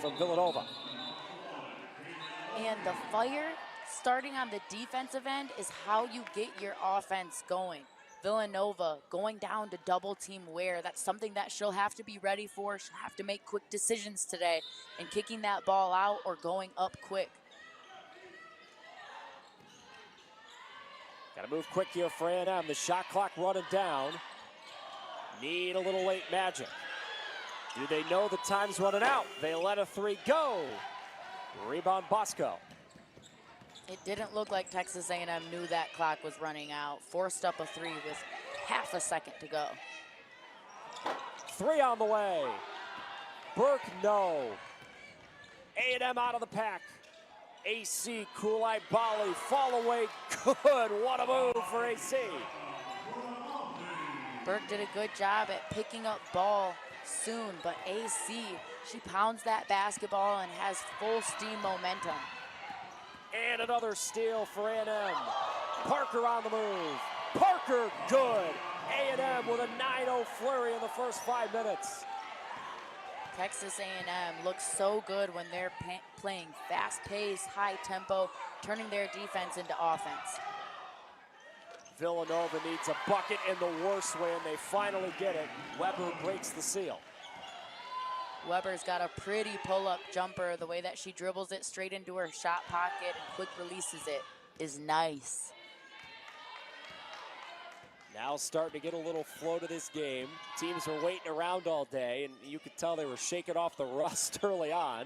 from Villanova. And the fire starting on the defensive end is how you get your offense going. Villanova going down to double team Ware. That's something that she'll have to be ready for. She'll have to make quick decisions today and kicking that ball out or going up quick. Got to move quick here for A&M. The shot clock running down. Need a little late magic. Do they know the time's running out? They let a three go. Rebound Bosco. It didn't look like Texas A&M knew that clock was running out. Forced up a three with half a second to go. Three on the way. Burke, no. A&M out of the pack. AC, Kulai, Bali, fall away, good. What a move for AC. Burke did a good job at picking up ball soon, but AC, she pounds that basketball and has full steam momentum. And another steal for A&M. Parker on the move. Parker, good. A&M with a 9-0 flurry in the first 5 minutes. Texas A&M looks so good when they're playing fast-paced, high-tempo, turning their defense into offense. Villanova needs a bucket in the worst way, and they finally get it. Weber breaks the seal. Weber's got a pretty pull-up jumper. The way that she dribbles it straight into her shot pocket and quick releases it is nice. Now starting to get a little flow to this game. Teams were waiting around all day, and you could tell they were shaking off the rust early on.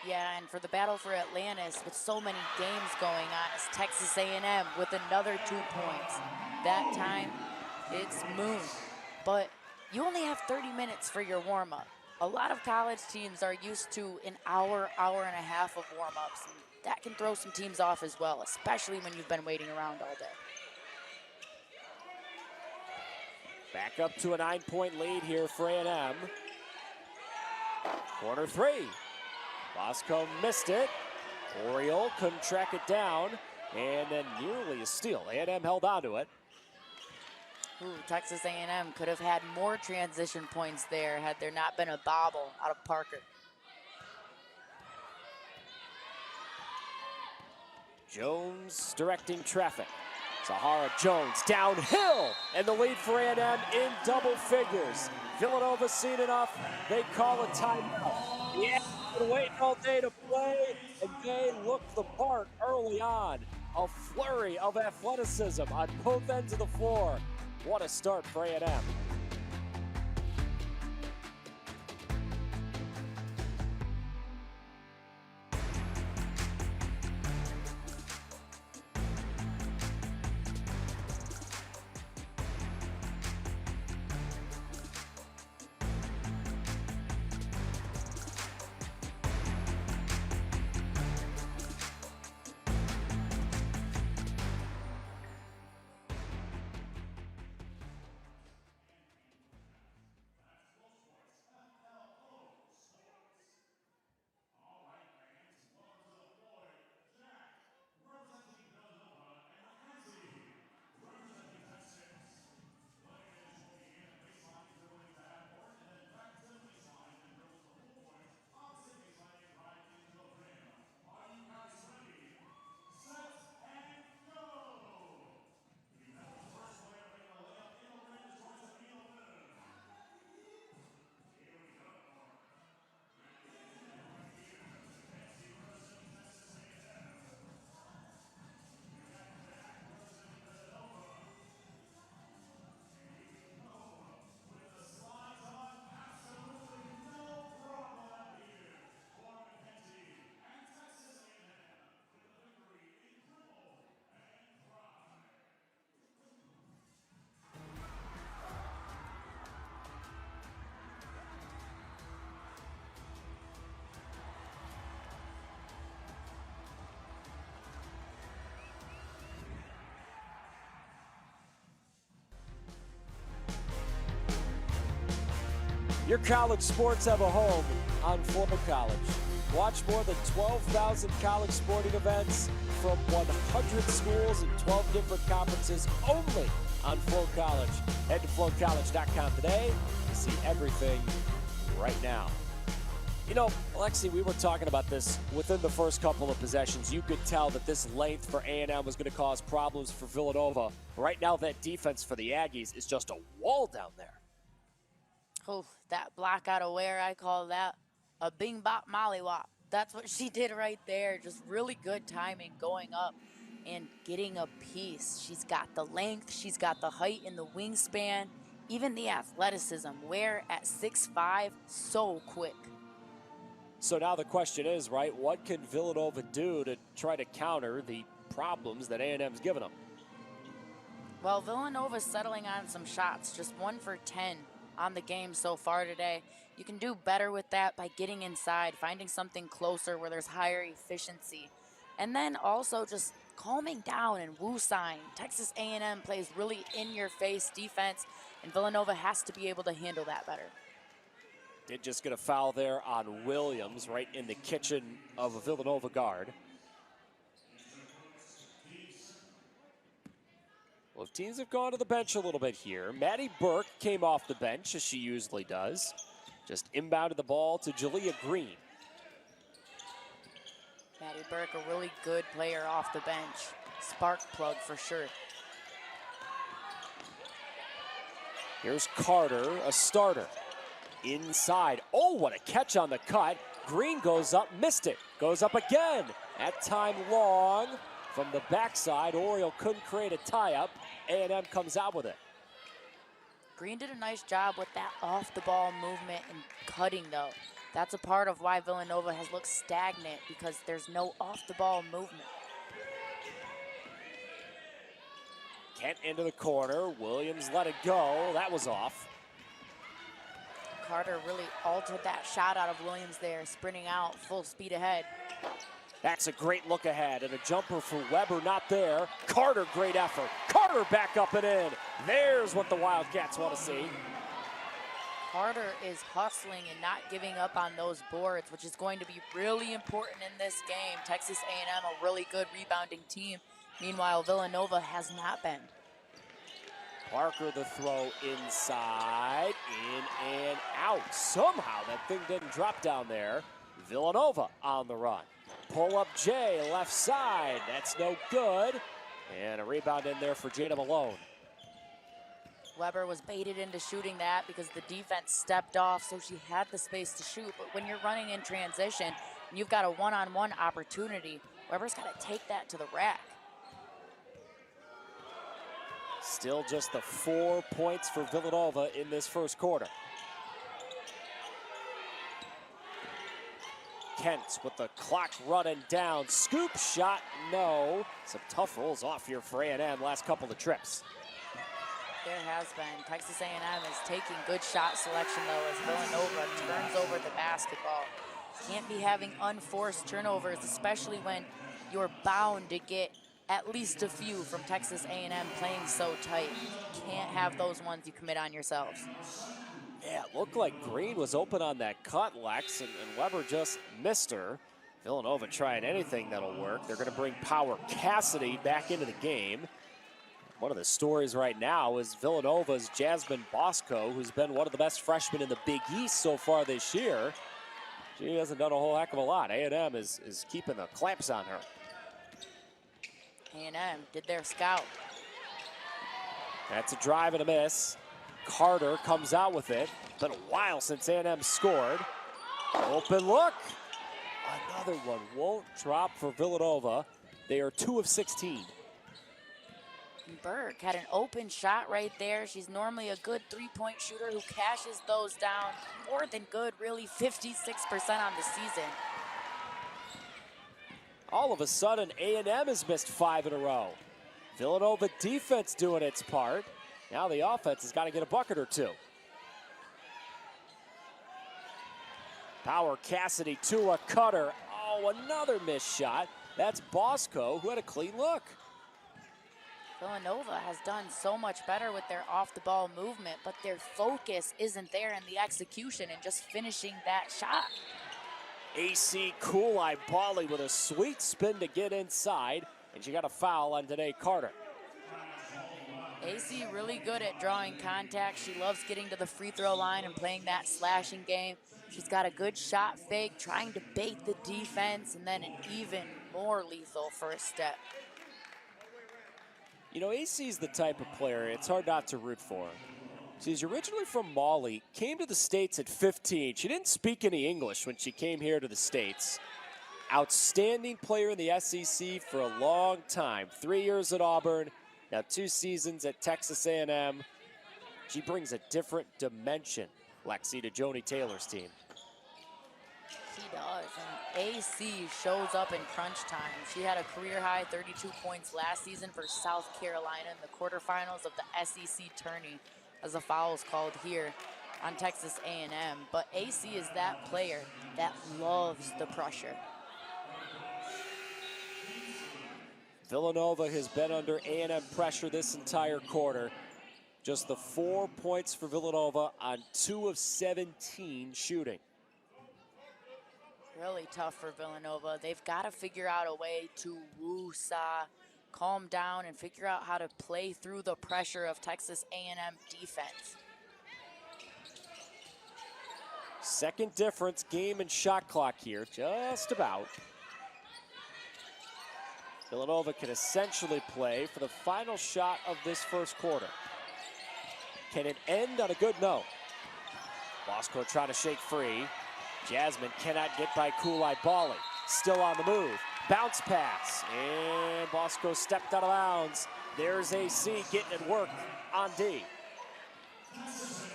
Yeah, and for the Battle4Atlantis, with so many games going on, it's Texas A&M with another 2 points. That time, it's Moon. But you only have 30 minutes for your warm-up. A lot of college teams are used to an hour, hour and a half of warm-ups. And that can throw some teams off as well, especially when you've been waiting around all day. Back up to a 9-point lead here for A&M. Corner three. Bosco missed it. Oriole couldn't track it down. And then nearly a steal. A&M held on to it. Ooh, Texas A&M could have had more transition points there had there not been a bobble out of Parker. Jones directing traffic. Zahara Jones downhill, and the lead for A&M in double figures. Villanova seen enough, they call a timeout. Yeah, been waiting all day to play, and they looked the part early on. A flurry of athleticism on both ends of the floor. What a start for A&M. Your college sports have a home on Florida College. Watch more than 12,000 college sporting events from 100 schools and 12 different conferences only on Flow College. Head to flowcollege.com today to see everything right now. You know, Alexi, we were talking about this within the first couple of possessions. You could tell that this length for A&M was going to cause problems for Villanova. Right now, that defense for the Aggies is just a wall down there. Oh, that block out of where I call that a bing bop mollywop. That's what she did right there. Just really good timing going up and getting a piece. She's got the length, she's got the height and the wingspan, even the athleticism. Where at 6'5", so quick. So now the question is, right, what can Villanova do to try to counter the problems that A&M's given them? Well, Villanova's settling on some shots, just 1 for 10 on the game so far today. You can do better with that by getting inside, finding something closer where there's higher efficiency. And then also just calming down and woo-sign. Texas A&M plays really in-your-face defense, and Villanova has to be able to handle that better. Did just get a foul there on Williams, right in the kitchen of a Villanova guard. Well, teams have gone to the bench a little bit here. Maddie Burke came off the bench, as she usually does. Just inbounded the ball to Jalea Green. Maddie Burke, a really good player off the bench. Spark plug for sure. Here's Carter, a starter. Inside. Oh, what a catch on the cut. Green goes up, missed it. Goes up again. That time long. From the backside, Oriole couldn't create a tie-up. A&M comes out with it. Green did a nice job with that off-the-ball movement and cutting, though. That's a part of why Villanova has looked stagnant, because there's no off-the-ball movement. Kent into the corner. Williams let it go. That was off. Carter really altered that shot out of Williams there, sprinting out full speed ahead. That's a great look ahead, and a jumper for Weber not there. Carter, great effort. Carter back up and in. There's what the Wildcats want to see. Carter is hustling and not giving up on those boards, which is going to be really important in this game. Texas A&M, a really good rebounding team. Meanwhile, Villanova has not been. Parker the throw inside, in and out. Somehow that thing didn't drop down there. Villanova on the run. Pull up Jay, left side. That's no good. And a rebound in there for Jada Malone. Weber was baited into shooting that because the defense stepped off, so she had the space to shoot. But when you're running in transition and you've got a one-on-one opportunity, Weber's got to take that to the rack. Still just the 4 points for Villanova in this first quarter. Kent with the clock running down. Scoop shot, no. Some tough rolls off here for A&M last couple of trips. There has been. Texas A&M is taking good shot selection, though, as Villanova turns over the basketball. Can't be having unforced turnovers, especially when you're bound to get at least a few from Texas A&M playing so tight. You can't have those ones you commit on yourselves. Yeah, it looked like Green was open on that cut, Lex, and Weber just missed her. Villanova trying anything that'll work. They're going to bring Power Cassidy back into the game. One of the stories right now is Villanova's Jasmine Bosco, who's been one of the best freshmen in the Big East so far this year. She hasn't done a whole heck of a lot. A&M is keeping the clamps on her. A&M did their scout. That's a drive and a miss. Carter comes out with it. Been a while since A&M scored. Open look. Another one won't drop for Villanova. They are 2 of 16. Burke had an open shot right there. She's normally a good three-point shooter who cashes those down. More than good, really, 56% on the season. All of a sudden, A&M has missed 5 in a row. Villanova defense doing its part. Now the offense has got to get a bucket or two. Power Cassidy to a cutter. Oh, another missed shot. That's Bosco, who had a clean look. Villanova has done so much better with their off-the-ball movement, but their focus isn't there in the execution and just finishing that shot. AC Cooleye Bali with a sweet spin to get inside, and she got a foul on Danae Carter. AC really good at drawing contact. She loves getting to the free throw line and playing that slashing game. She's got a good shot fake, trying to bait the defense, and then an even more lethal first step. You know, AC's the type of player, it's hard not to root for her. She's originally from Mali, came to the States at 15. She didn't speak any English when she came here to the States. Outstanding player in the SEC for a long time. 3 years at Auburn, now 2 seasons at Texas A&M. She brings a different dimension, Lexi, to Joni Taylor's team. She does, and AC shows up in crunch time. She had a career-high 32 points last season for South Carolina in the quarterfinals of the SEC tourney, as a foul is called here on Texas A&M. But AC is that player that loves the pressure. Villanova has been under A&M pressure this entire quarter. Just the 4 points for Villanova on 2 of 17 shooting. Really tough for Villanova. They've got to figure out a way to woo-saw, calm down, and figure out how to play through the pressure of Texas A&M defense. Second difference, game and shot clock here, just about. Villanova can essentially play for the final shot of this first quarter. Can it end on a good note? Bosco trying to shake free. Jasmine cannot get by Koulibaly. Still on the move. Bounce pass. And Bosco stepped out of bounds. There's AC getting it work on D.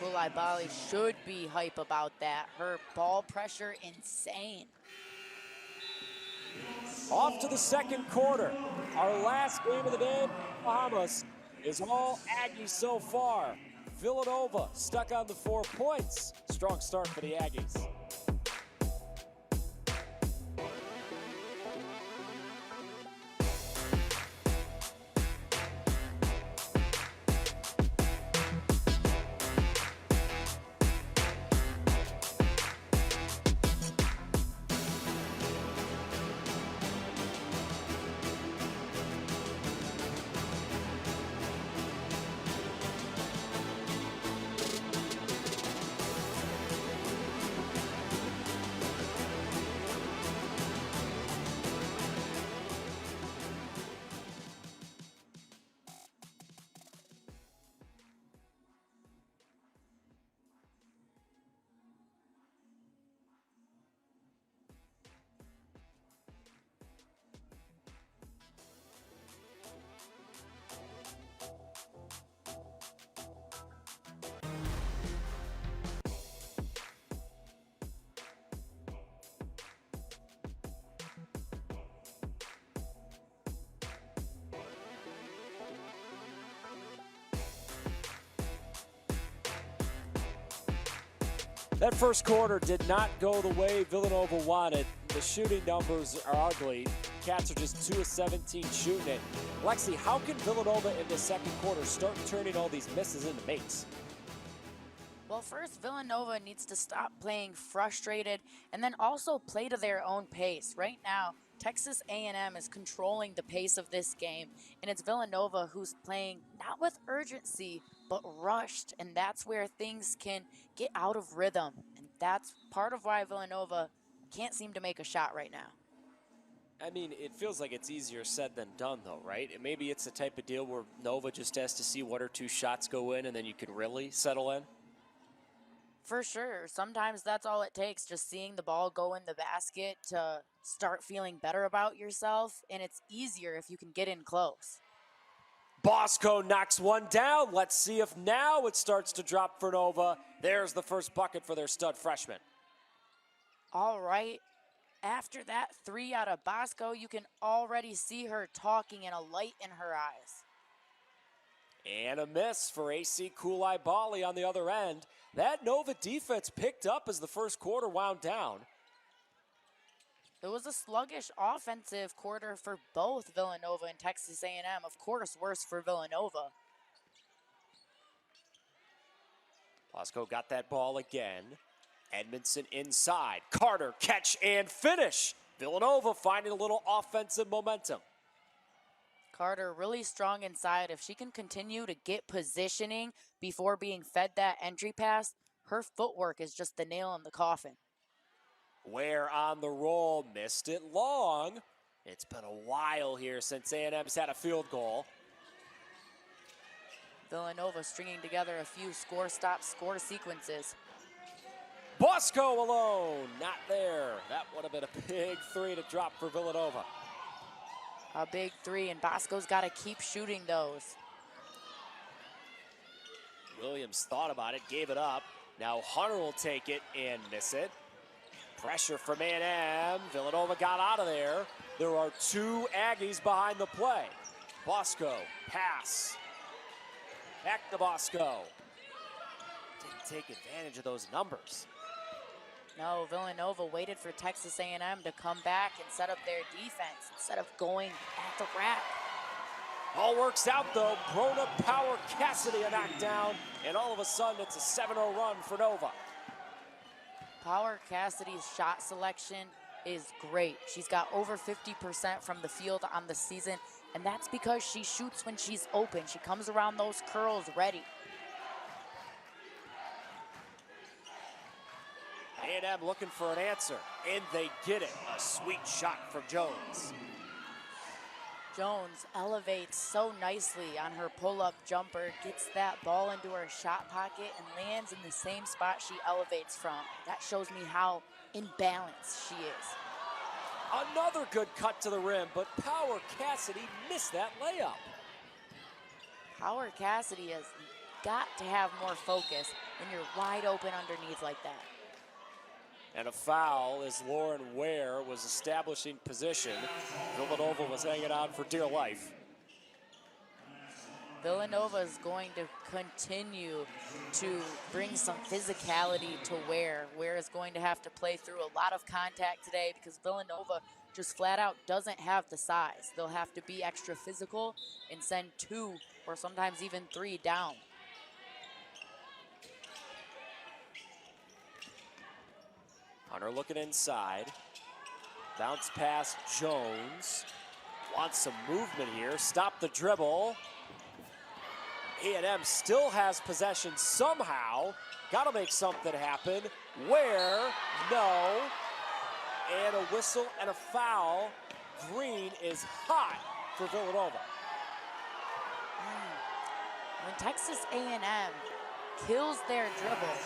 Koulibaly should be hype about that. Her ball pressure, insane. Off to the second quarter. Our last game of the day, Bahamas, is all Aggies so far. Villanova stuck on the 4 points. Strong start for the Aggies. That first quarter did not go the way Villanova wanted. The shooting numbers are ugly. Cats are just 2 of 17 shooting it. Lexi, how can Villanova in the second quarter start turning all these misses into makes? Well, first, Villanova needs to stop playing frustrated and then also play to their own pace. Right now, Texas A&M is controlling the pace of this game, and it's Villanova who's playing not with urgency, but rushed, and that's where things can get out of rhythm. And that's part of why Villanova can't seem to make a shot right now. I mean, it feels like it's easier said than done, though, right? And maybe it's the type of deal where Nova just has to see 1 or 2 shots go in, and then you can really settle in. For sure. Sometimes that's all it takes, just seeing the ball go in the basket to start feeling better about yourself, and it's easier if you can get in close. Bosco knocks one down. Let's see if now it starts to drop for Nova. There's the first bucket for their stud freshman. All right. After that 3 out of Bosco, you can already see her talking and a light in her eyes. And a miss for AC Koulibaly on the other end. That Nova defense picked up as the first quarter wound down. It was a sluggish offensive quarter for both Villanova and Texas A&M. Of course, worse for Villanova. Bosco got that ball again. Edmondson inside. Carter, catch and finish. Villanova finding a little offensive momentum. Carter really strong inside. If she can continue to get positioning before being fed that entry pass, her footwork is just the nail in the coffin. Ware on the roll, missed it long. It's been a while here since A&M's had a field goal. Villanova stringing together a few score sequences. Bosco alone, not there. That would have been a big three to drop for Villanova. A big three, and Bosco's got to keep shooting those. Williams thought about it, gave it up. Now Hunter will take it and miss it. Pressure from A&M. Villanova got out of there. There are two Aggies behind the play. Bosco, pass. Back to Bosco. Didn't take advantage of those numbers. No, Villanova waited for Texas A&M to come back and set up their defense instead of going at the rack. All works out though. Brona Power Cassidy a knockdown, and all of a sudden it's a 7-0 run for Nova. Power Cassidy's shot selection is great. She's got over 50% from the field on the season, and that's because she shoots when she's open. She comes around those curls ready. A&M looking for an answer, and they get it. A sweet shot from Jones. Jones elevates so nicely on her pull-up jumper, gets that ball into her shot pocket, and lands in the same spot she elevates from. That shows me how imbalanced she is. Another good cut to the rim, but Power Cassidy missed that layup. Power Cassidy has got to have more focus when you're wide open underneath like that. And a foul as Lauren Ware was establishing position. Villanova was hanging on for dear life. Villanova is going to continue to bring some physicality to Ware. Ware is going to have to play through a lot of contact today because Villanova just flat out doesn't have the size. They'll have to be extra physical and send 2 or sometimes even 3 down. Hunter looking inside. Bounce pass Jones. Wants some movement here. Stop the dribble. A&M still has possession somehow. Got to make something happen. Where? No. And a whistle and a foul. Green is hot for Villanova. When Texas A&M kills their dribble,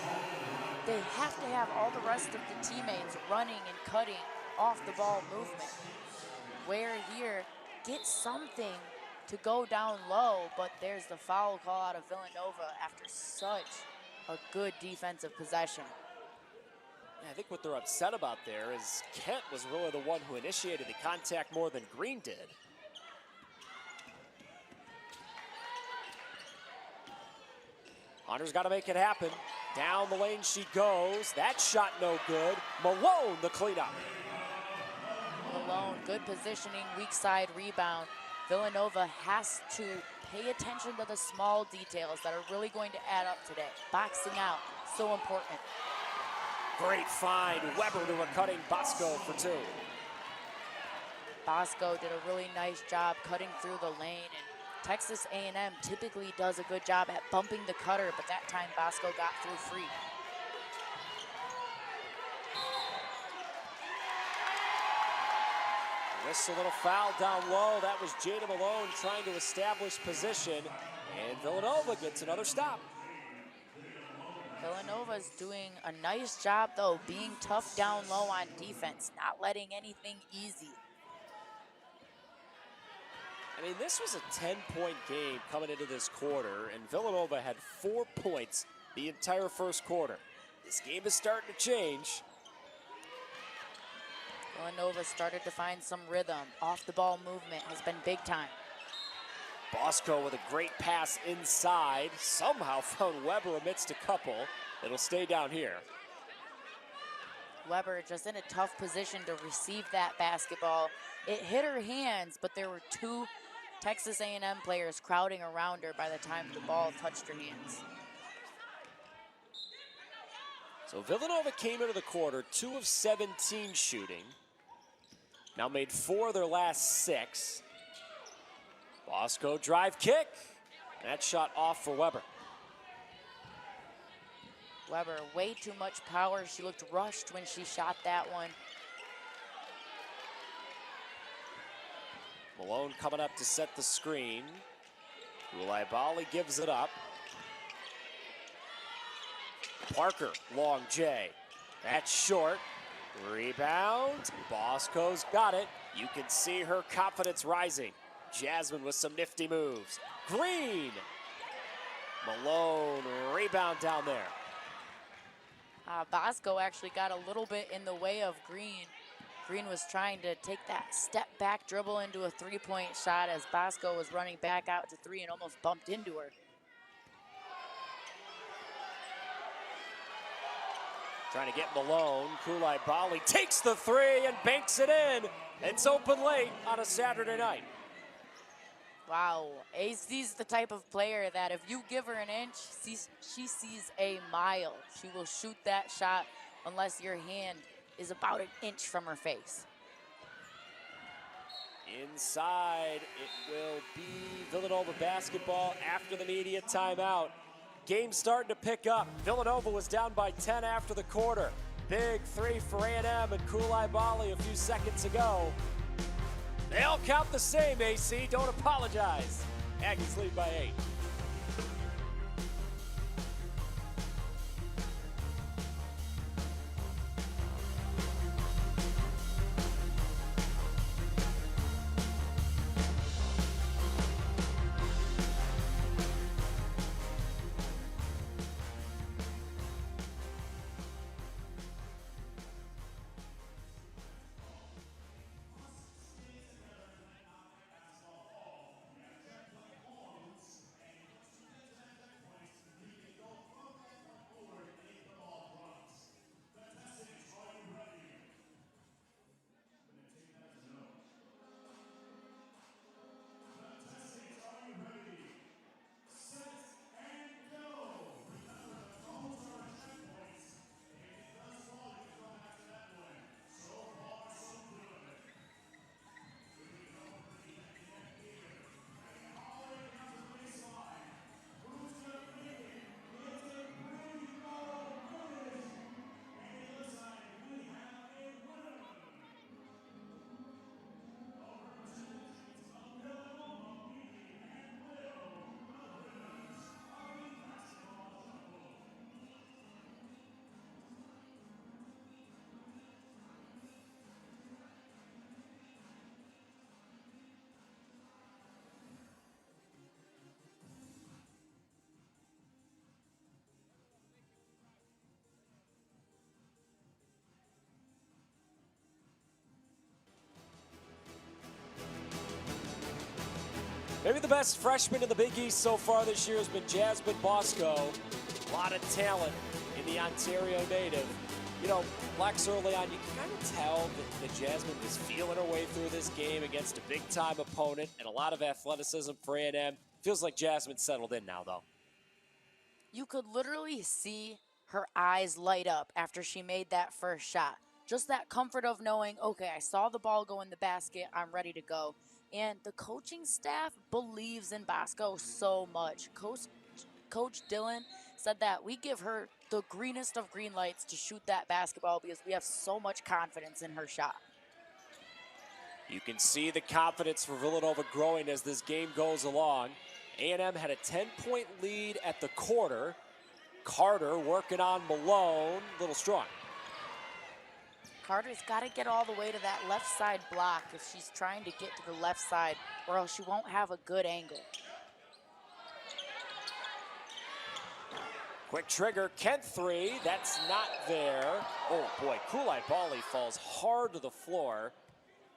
they have to have all the rest of the teammates running and cutting off the ball movement. Where here gets something to go down low, but there's the foul call out of Villanova after such a good defensive possession. Yeah, I think what they're upset about there is Kent was really the one who initiated the contact more than Green did. Hunter's got to make it happen. Down the lane she goes. That shot no good. Malone the cleanup. Malone, good positioning, weak side rebound. Villanova has to pay attention to the small details that are really going to add up today. Boxing out, so important. Great find. Weber to a cutting Bosco for 2. Bosco did a really nice job cutting through the lane, and Texas A&M typically does a good job at bumping the cutter, but that time Bosco got through free. Whistle and a foul down low. That was Jada Malone trying to establish position, and Villanova gets another stop. Villanova's doing a nice job, though, being tough down low on defense, not letting anything easy. I mean, this was a 10-point game coming into this quarter, and Villanova had 4 points the entire first quarter. This game is starting to change. Villanova started to find some rhythm. Off-the-ball movement has been big time. Bosco with a great pass inside. Somehow found Weber amidst a couple. It'll stay down here. Weber just in a tough position to receive that basketball. It hit her hands, but there were 2 Texas A&M players crowding around her by the time the ball touched her hands. So Villanova came into the quarter 2 of 17 shooting. Now made 4 of their last 6. Bosco drive kick. That shot off for Weber. Weber, way too much power. She looked rushed when she shot that one. Malone coming up to set the screen. Koulibaly gives it up. Parker, long J. That's short. Rebound. Bosco's got it. You can see her confidence rising. Jasmine with some nifty moves. Green. Malone, rebound down there. Bosco actually got a little bit in the way of Green. Green was trying to take that step back dribble into a three-point shot as Bosco was running back out to three and almost bumped into her. Trying to get Malone. Koulibaly takes the three and banks it in. It's open late on a Saturday night. Wow, AC's the type of player that if you give her an inch, she sees a mile. She will shoot that shot unless your hand is about an inch from her face. Inside, it will be Villanova basketball after the media timeout. Game starting to pick up. Villanova was down by 10 after the quarter. Big three for A&M and Koulibaly a few seconds ago. They all count the same, AC. Don't apologize. Aggies lead by 8. Maybe the best freshman in the Big East so far this year has been Jasmine Bosco. A lot of talent in the Ontario native. You know, Lex, early on, you can kind of tell that Jasmine was feeling her way through this game against a big-time opponent and a lot of athleticism for A&M. Feels like Jasmine settled in now, though. You could literally see her eyes light up after she made that first shot. Just that comfort of knowing, okay, I saw the ball go in the basket, I'm ready to go. And the coaching staff believes in Bosco so much. Coach Dillon said that we give her the greenest of green lights to shoot that basketball because we have so much confidence in her shot. You can see the confidence for Villanova growing as this game goes along. A&M had a 10-point lead at the quarter. Carter working on Malone, a little strong. Carter's got to get all the way to that left side block if she's trying to get to the left side, or else she won't have a good angle. Quick trigger, Kent three, that's not there. Oh boy, Koulibaly falls hard to the floor.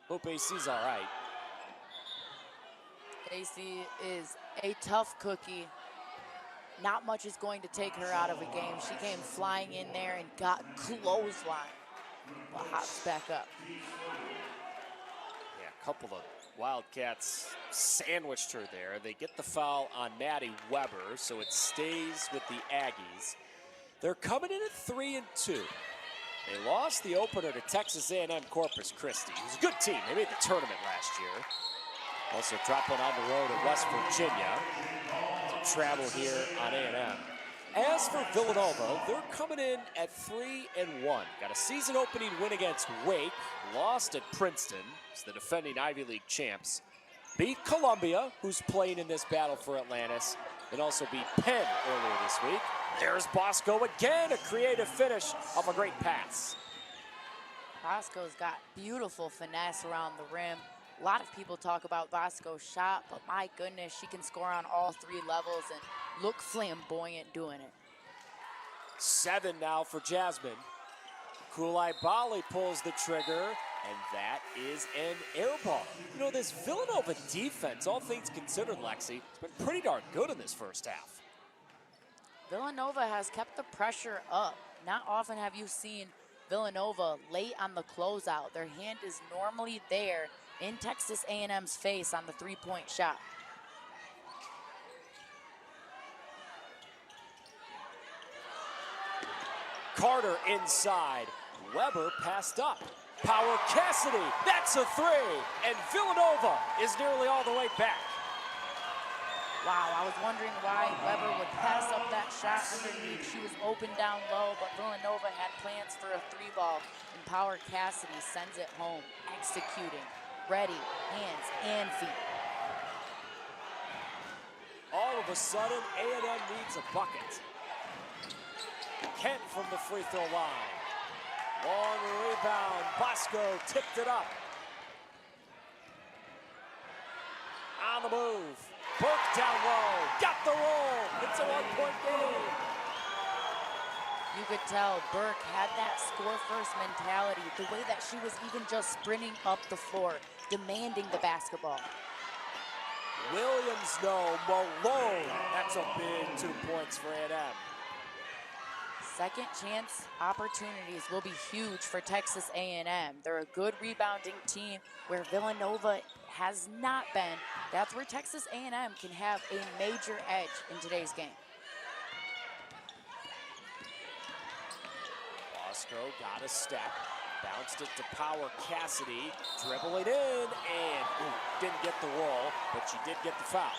Hope AC's all right. AC is a tough cookie. Not much is going to take her out of a game. She came flying in there and got clothesline. Well, hops back up. Yeah, a couple of Wildcats sandwiched her there. They get the foul on Maddie Weber, so it stays with the Aggies. They're coming in at 3-2. They lost the opener to Texas A&M Corpus Christi. It was a good team. They made the tournament last year. Also dropped one on the road at West Virginia to travel here on A&M. As for Villanova, they're coming in at 3-1. Got a season opening win against Wake, lost at Princeton, it's the defending Ivy League champs, beat Columbia, who's playing in this battle for Atlantis, and also beat Penn earlier this week. There's Bosco again, a creative finish of a great pass. Bosco's got beautiful finesse around the rim. A lot of people talk about Bosco's shot, but my goodness, she can score on all 3 levels and look flamboyant doing it. 7 now for Jasmine. Koulibaly pulls the trigger, and that is an air ball. You know, this Villanova defense, all things considered, Lexi, it's been pretty darn good in this first half. Villanova has kept the pressure up. Not often have you seen Villanova late on the closeout. Their hand is normally there in Texas A&M's face on the 3-point shot. Carter inside. Weber passed up. Power Cassidy, that's a 3. And Villanova is nearly all the way back. Wow, I was wondering why Weber would pass up that shot underneath. She was open down low, but Villanova had plans for a 3-ball, and Power Cassidy sends it home, executing, ready, hands and feet. All of a sudden, A&M needs a bucket. Kent from the free throw line. Long rebound, Bosco tipped it up. On the move. Burke down low, got the roll. It's a 1-point game. You could tell Burke had that score-first mentality, the way that she was even just sprinting up the floor, demanding the basketball. Williams, no. Malone, that's a big 2 points for A&M. Second chance opportunities will be huge for Texas A&M. They're a good rebounding team where Villanova has not been. That's where Texas A&M can have a major edge in today's game. Bosco got a step, bounced it to Power Cassidy, dribbling in, and didn't get the roll, but she did get the foul.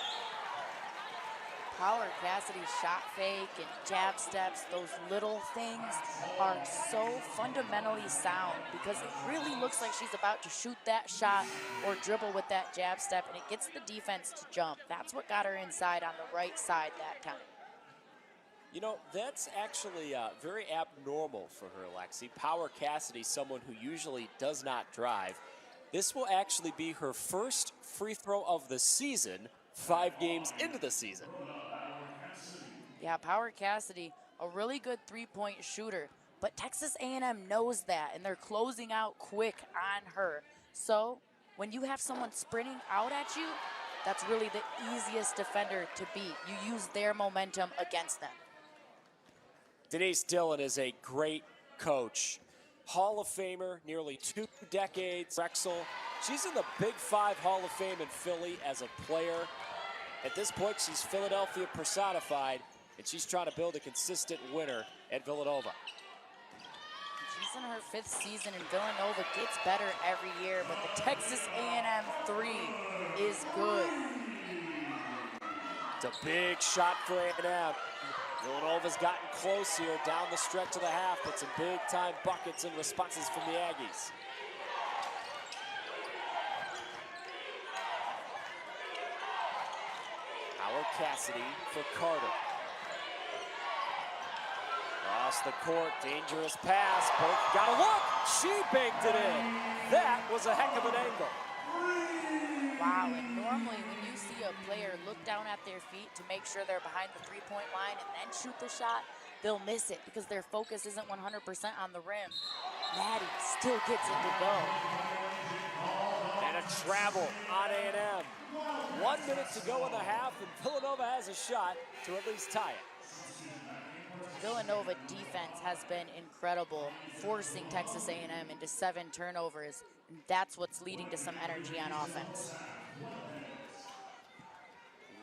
Power Cassidy's shot fake and jab steps, those little things are so fundamentally sound because it really looks like she's about to shoot that shot or dribble with that jab step, and it gets the defense to jump. That's what got her inside on the right side that time. You know, that's actually very abnormal for her, Lexi. Power Cassidy, someone who usually does not drive. This will actually be her first free throw of the season, 5 games into the season. Yeah, Power Cassidy, a really good 3-point shooter, but Texas A&M knows that, and they're closing out quick on her. So when you have someone sprinting out at you, that's really the easiest defender to beat. You use their momentum against them. Denise Dillon is a great coach. Hall of Famer, nearly 2 decades. Drexel, she's in the Big 5 Hall of Fame in Philly as a player. At this point, she's Philadelphia personified, and she's trying to build a consistent winner at Villanova. She's in her 5th season, and Villanova gets better every year, but the Texas A&M 3 is good. It's a big shot for A&M. Villanova's gotten close here down the stretch of the half, but some big-time buckets and responses from the Aggies. Power Cassidy for Carter. Across the court, dangerous pass. Burke got a look. She banked it in. That was a heck of an angle. Wow, and normally when you see a player look down at their feet to make sure they're behind the 3-point line and then shoot the shot, they'll miss it because their focus isn't 100% on the rim. Maddie still gets it to go. And a travel on A&M. 1 minute to go in the half, and Villanova has a shot to at least tie it. Villanova defense has been incredible, forcing Texas A&M into 7 turnovers, and that's what's leading to some energy on offense.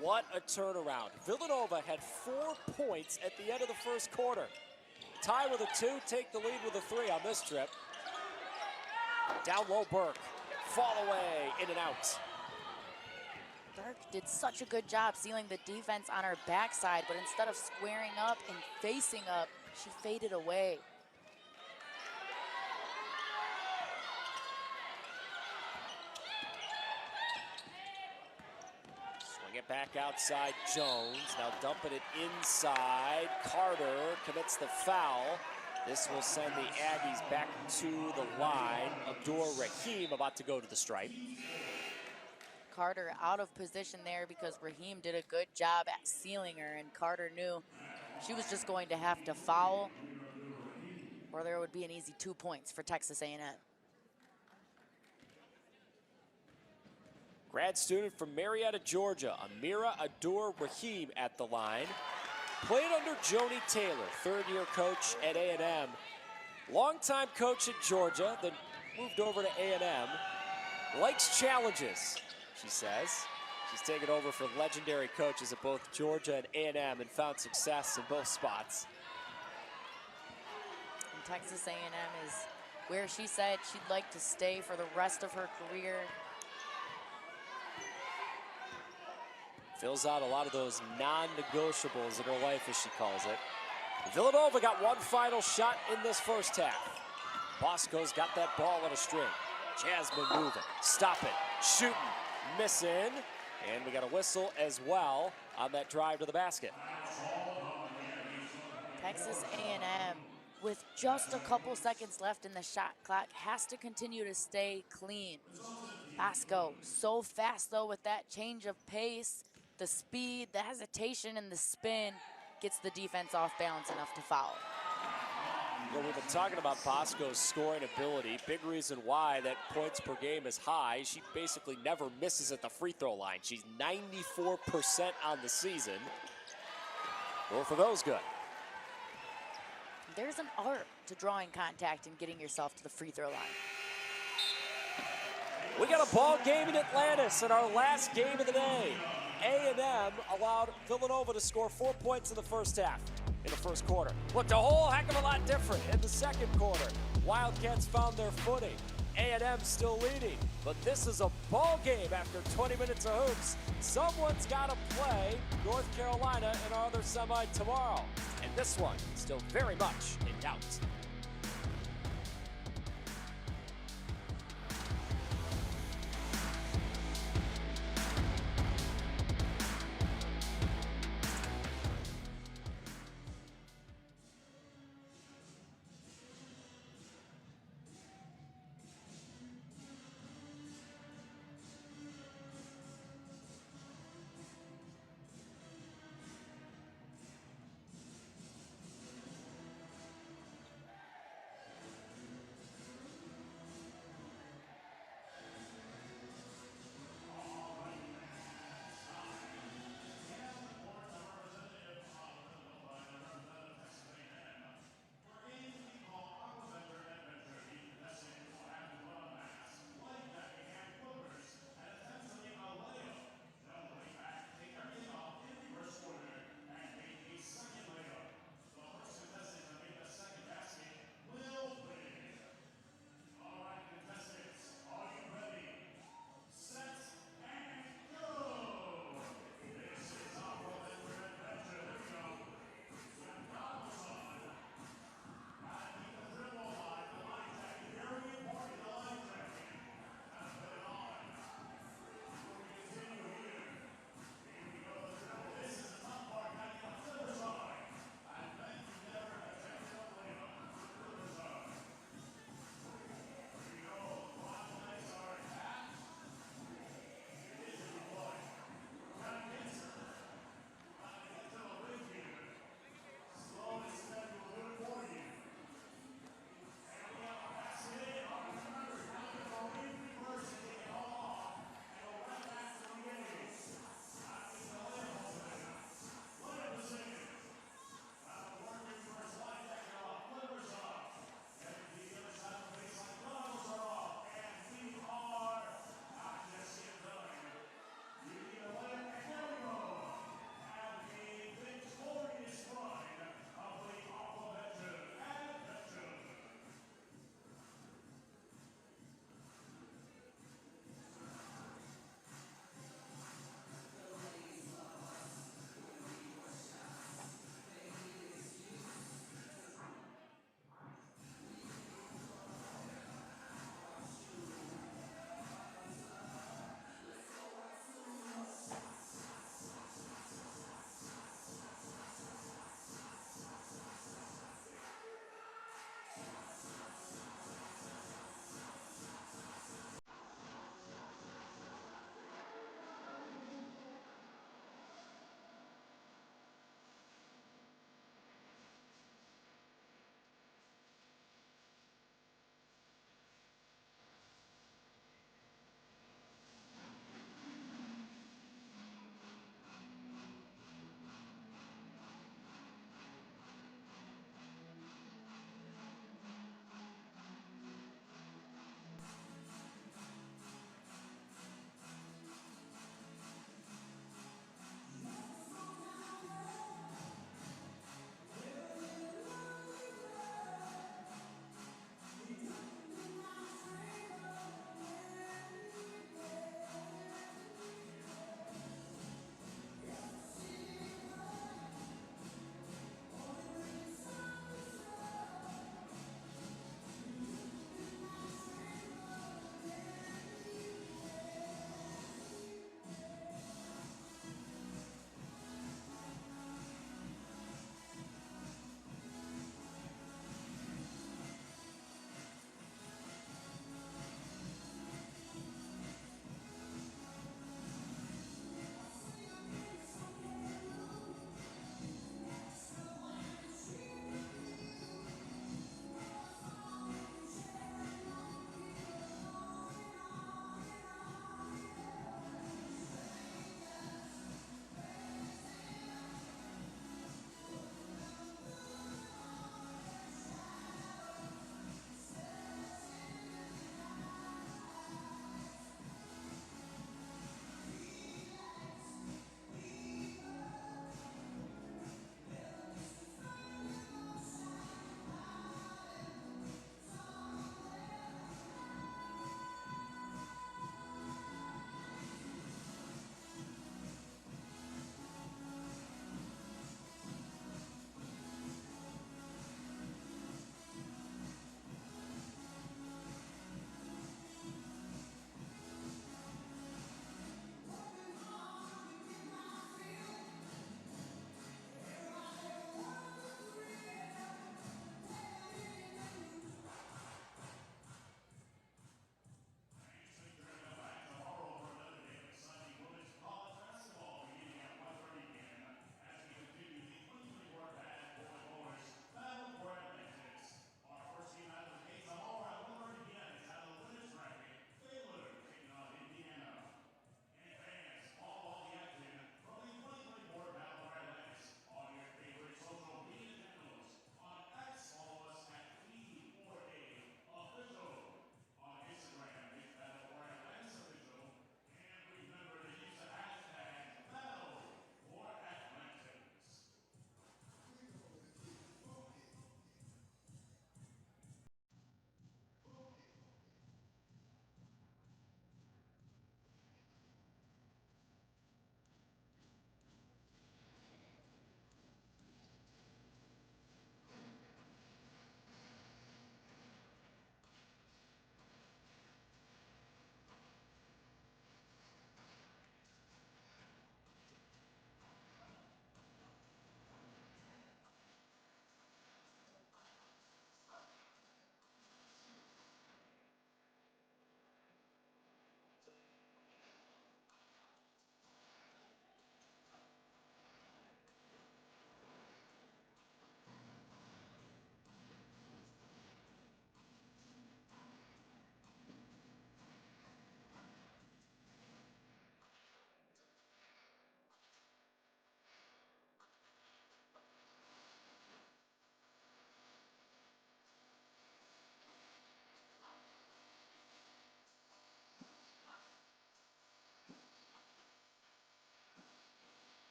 What a turnaround. Villanova had 4 points at the end of the first quarter. Tie with a 2, take the lead with a 3 on this trip. Down low, Burke. Fall away, in and out. Stark did such a good job sealing the defense on her backside, but instead of squaring up and facing up, she faded away. Swing it back outside, Jones. Now dumping it inside. Carter commits the foul. This will send the Aggies back to the line. Abdur-Rahim about to go to the stripe. Carter out of position there because Rahim did a good job at sealing her, and Carter knew she was just going to have to foul or there would be an easy 2 points for Texas A&M. Grad student from Marietta, Georgia, Amira Abdur-Rahim at the line. Played under Joni Taylor, third-year coach at A&M. Longtime coach at Georgia, then moved over to A&M. Likes challenges, she says. She's taken over for legendary coaches at both Georgia and A&M and found success in both spots. And Texas A&M is where she said she'd like to stay for the rest of her career. Fills out a lot of those non-negotiables in her life, as she calls it. Villanova got one final shot in this first half. Bosco's got that ball on a string. Jasmine moving, stopping, shooting, missing. And we got a whistle as well on that drive to the basket. Texas A&M, with just a couple seconds left in the shot clock, has to continue to stay clean. Bosco, so fast though with that change of pace. The speed, the hesitation, and the spin gets the defense off balance enough to foul. Well, we've been talking about Bosco's scoring ability. Big reason why that points per game is high. She basically never misses at the free throw line. She's 94% on the season. Both of those good. There's an art to drawing contact and getting yourself to the free throw line. We got a ball game in Atlantis in our last game of the day. A&M allowed Villanova to score 4 points in the first half. In the first quarter. Looked a whole heck of a lot different in the second quarter. Wildcats found their footing. A&M still leading, but this is a ball game after 20 minutes of hoops. Someone's got to play North Carolina in our other semi tomorrow. And this one still very much in doubt.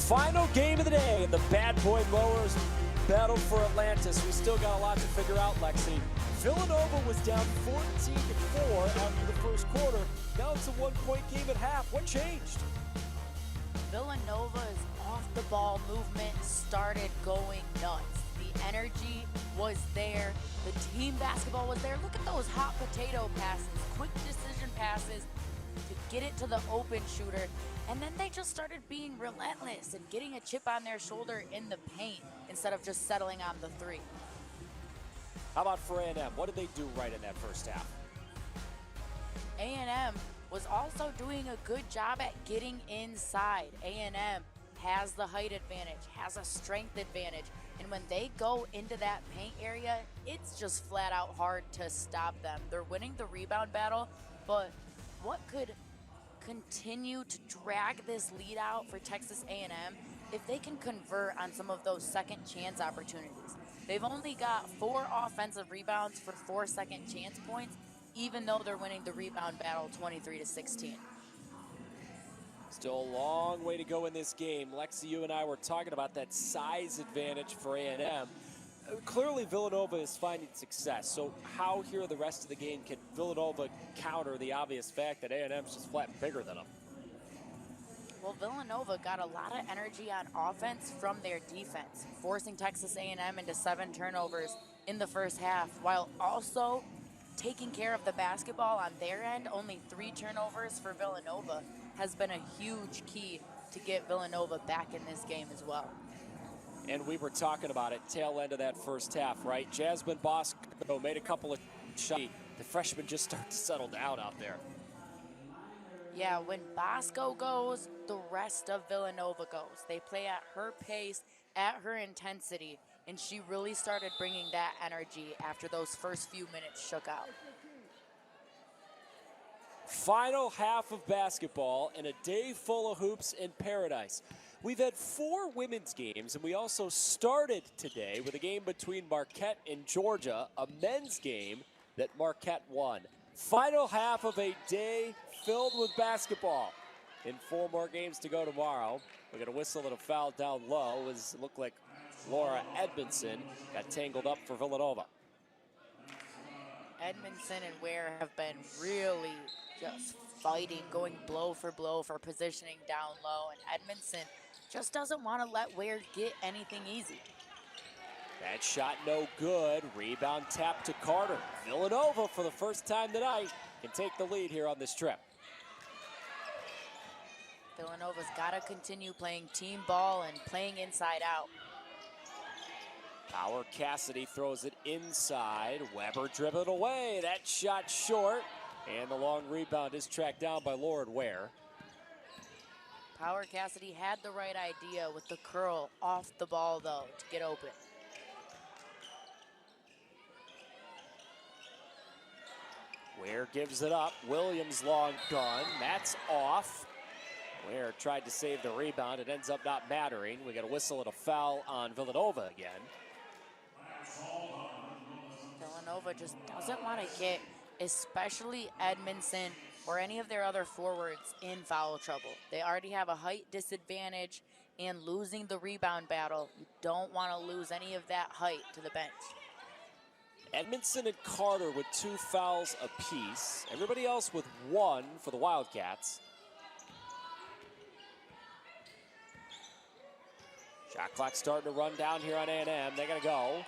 Final game of the day in the Bad Boy Mowers Battle for Atlantis. We still got a lot to figure out, Lexi. Villanova was down 14-4 after the first quarter. Now it's a one-point game at half. What changed? Villanova's off-the-ball movement started going nuts. The energy was there. The team basketball was there. Look at those hot potato passes, quick decision passes to get it to the open shooter. And then they just started being relentless and getting a chip on their shoulder in the paint instead of just settling on the three. How about for A&M? What did they do right in that first half? A&M was also doing a good job at getting inside. A&M has the height advantage, has a strength advantage, and when they go into that paint area, it's just flat out hard to stop them. They're winning the rebound battle, but what could continue to drag this lead out for Texas A&M if they can convert on some of those second chance opportunities? They've only got 4 offensive rebounds for 4 second chance points, even though they're winning the rebound battle 23-16. Still a long way to go in this game. Lexi, you and I were talking about that size advantage for A&M. Clearly Villanova is finding success, so how here the rest of the game can Villanova counter the obvious fact that A&M's just flat bigger than them? Well, Villanova got a lot of energy on offense from their defense, forcing Texas A&M into 7 turnovers in the first half, while also taking care of the basketball on their end. Only 3 turnovers for Villanova has been a huge key to get Villanova back in this game as well. And we were talking about it, tail end of that first half, right? Jasmine Bosco made a couple of shots. The freshmen just start to settle down out there. Yeah, when Bosco goes, the rest of Villanova goes. They play at her pace, at her intensity, and she really started bringing that energy after those first few minutes shook out. Final half of basketball and a day full of hoops in paradise. We've had 4 women's games, and we also started today with a game between Marquette and Georgia, a men's game that Marquette won. Final half of a day filled with basketball. And 4 more games to go tomorrow. We're going to whistle at a foul down low as it looked like Laura Edmondson got tangled up for Villanova. Edmondson and Ware have been really just fighting, going blow for positioning down low, and Edmondson just doesn't want to let Ware get anything easy. That shot no good. Rebound tap to Carter. Villanova, for the first time tonight, can take the lead here on this trip. Villanova's got to continue playing team ball and playing inside out. Power Cassidy throws it inside. Weber dribbled away. That shot short. And the long rebound is tracked down by Lauren Ware. Power Cassidy had the right idea with the curl off the ball, though, to get open. Ware gives it up. Williams long gun. That's off. Ware tried to save the rebound. It ends up not mattering. We got a whistle and a foul on Villanova again. Villanova just doesn't want to get, especially Edmondson or any of their other forwards, in foul trouble. They already have a height disadvantage, and losing the rebound battle, you don't want to lose any of that height to the bench. Edmondson and Carter with 2 fouls apiece. Everybody else with 1 for the Wildcats. Shot clock starting to run down here on A&M. They're going to go.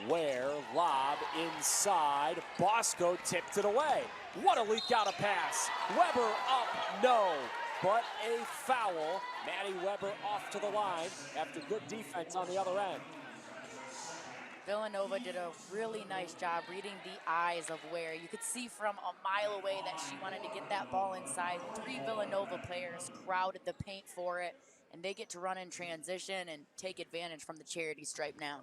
Ware, lob inside. Bosco tipped it away. What a leak out of pass. Weber up, no. But a foul. Maddie Weber off to the line after good defense on the other end. Villanova did a really nice job reading the eyes of Ware. You could see from a mile away that she wanted to get that ball inside. 3 Villanova players crowded the paint for it, and they get to run in transition and take advantage from the charity stripe now.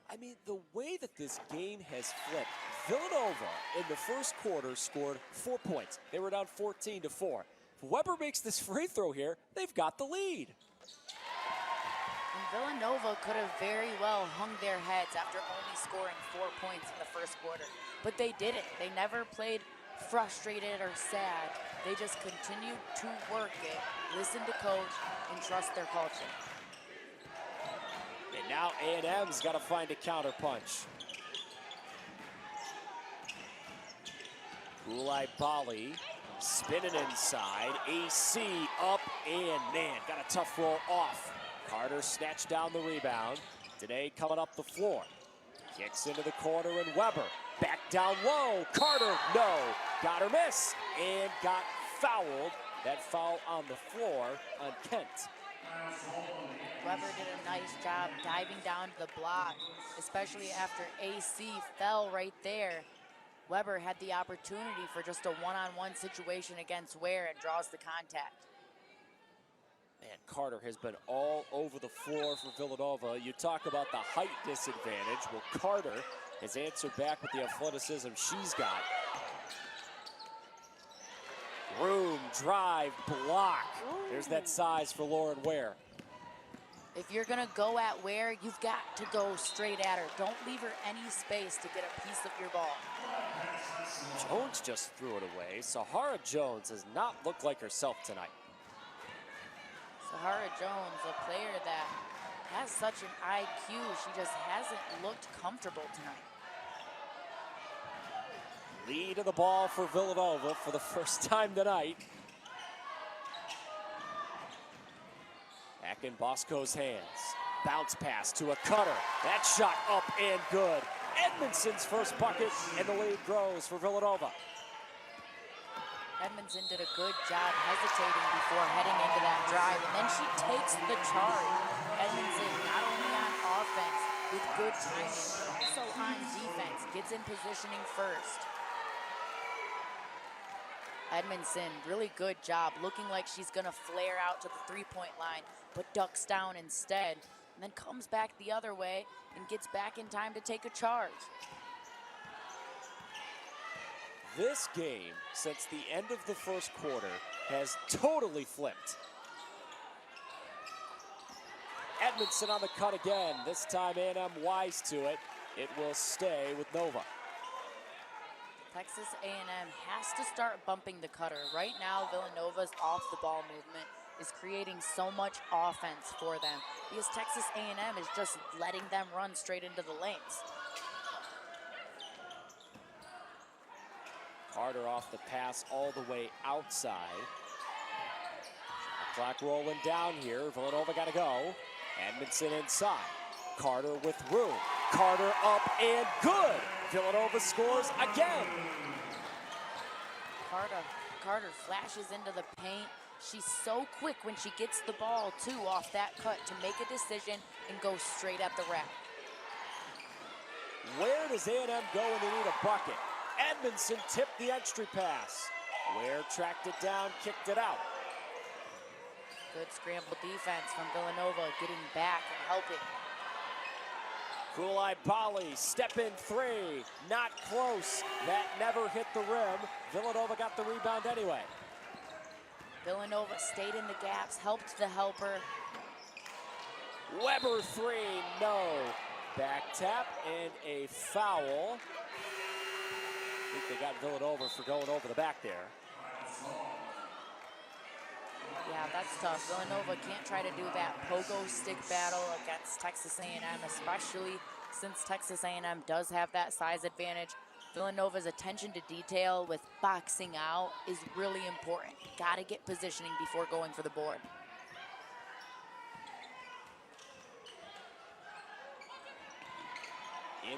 I mean, the way that this game has flipped, Villanova in the first quarter scored 4 points. They were down 14-4. If Weber makes this free throw here, they've got the lead. And Villanova could have very well hung their heads after only scoring 4 points in the first quarter. But they didn't. They never played frustrated or sad. They just continued to work it, listen to coach, and trust their culture. And now A&M's got to find a counterpunch. Bali spinning inside. AC up and man, got a tough roll off. Carter snatched down the rebound. Today coming up the floor. Kicks into the corner and Weber back down low. Carter, no. Got her miss and got fouled. That foul on the floor on Kent. Weber did a nice job diving down to the block, especially after AC fell right there. Weber had the opportunity for just a one-on-one situation against Ware and draws the contact. Man, Carter has been all over the floor for Villanova. You talk about the height disadvantage. Well, Carter has answered back with the athleticism she's got. Room, drive, block. There's that size for Lauren Ware. If you're gonna go at Ware, you've got to go straight at her. Don't leave her any space to get a piece of your ball. Jones just threw it away. Sahara Jones does not look like herself tonight. Sahara Jones, a player that has such an IQ, she just hasn't looked comfortable tonight. Lead of the ball for Villanova for the first time tonight. Back in Bosco's hands. Bounce pass to a cutter. That shot up and good. Edmondson's first bucket, and the lead grows for Villanova. Edmondson did a good job hesitating before heading into that drive, and then she takes the charge. Edmondson not only on offense with good timing, but also on defense, gets in positioning first. Edmondson, really good job, looking like she's gonna flare out to the three-point line, but ducks down instead, and then comes back the other way and gets back in time to take a charge. This game, since the end of the first quarter, has totally flipped. Edmondson on the cut again. This time A&M wise to it. It will stay with Nova. Texas A&M has to start bumping the cutter. Right now, Villanova's off-the-ball movement is creating so much offense for them because Texas A&M is just letting them run straight into the lanes. Carter off the pass all the way outside. Shot clock rolling down here. Villanova got to go. Edmondson inside. Carter with room. Carter up and good. Villanova scores again. Carter flashes into the paint. She's so quick when she gets the ball, too, off that cut to make a decision and go straight at the rack. Where does A&M go when they need a bucket? Edmondson tipped the entry pass. Ware tracked it down, kicked it out. Good scramble defense from Villanova, getting back and helping. Bali, step in three, not close. That never hit the rim. Villanova got the rebound anyway. Villanova stayed in the gaps, helped the helper. Weber three, no. Back tap and a foul. I think they got Villanova for going over the back there. Yeah, that's tough. Villanova can't try to do that pogo stick battle against Texas A&M, especially since Texas A&M does have that size advantage. Villanova's attention to detail with boxing out is really important. Got to get positioning before going for the board.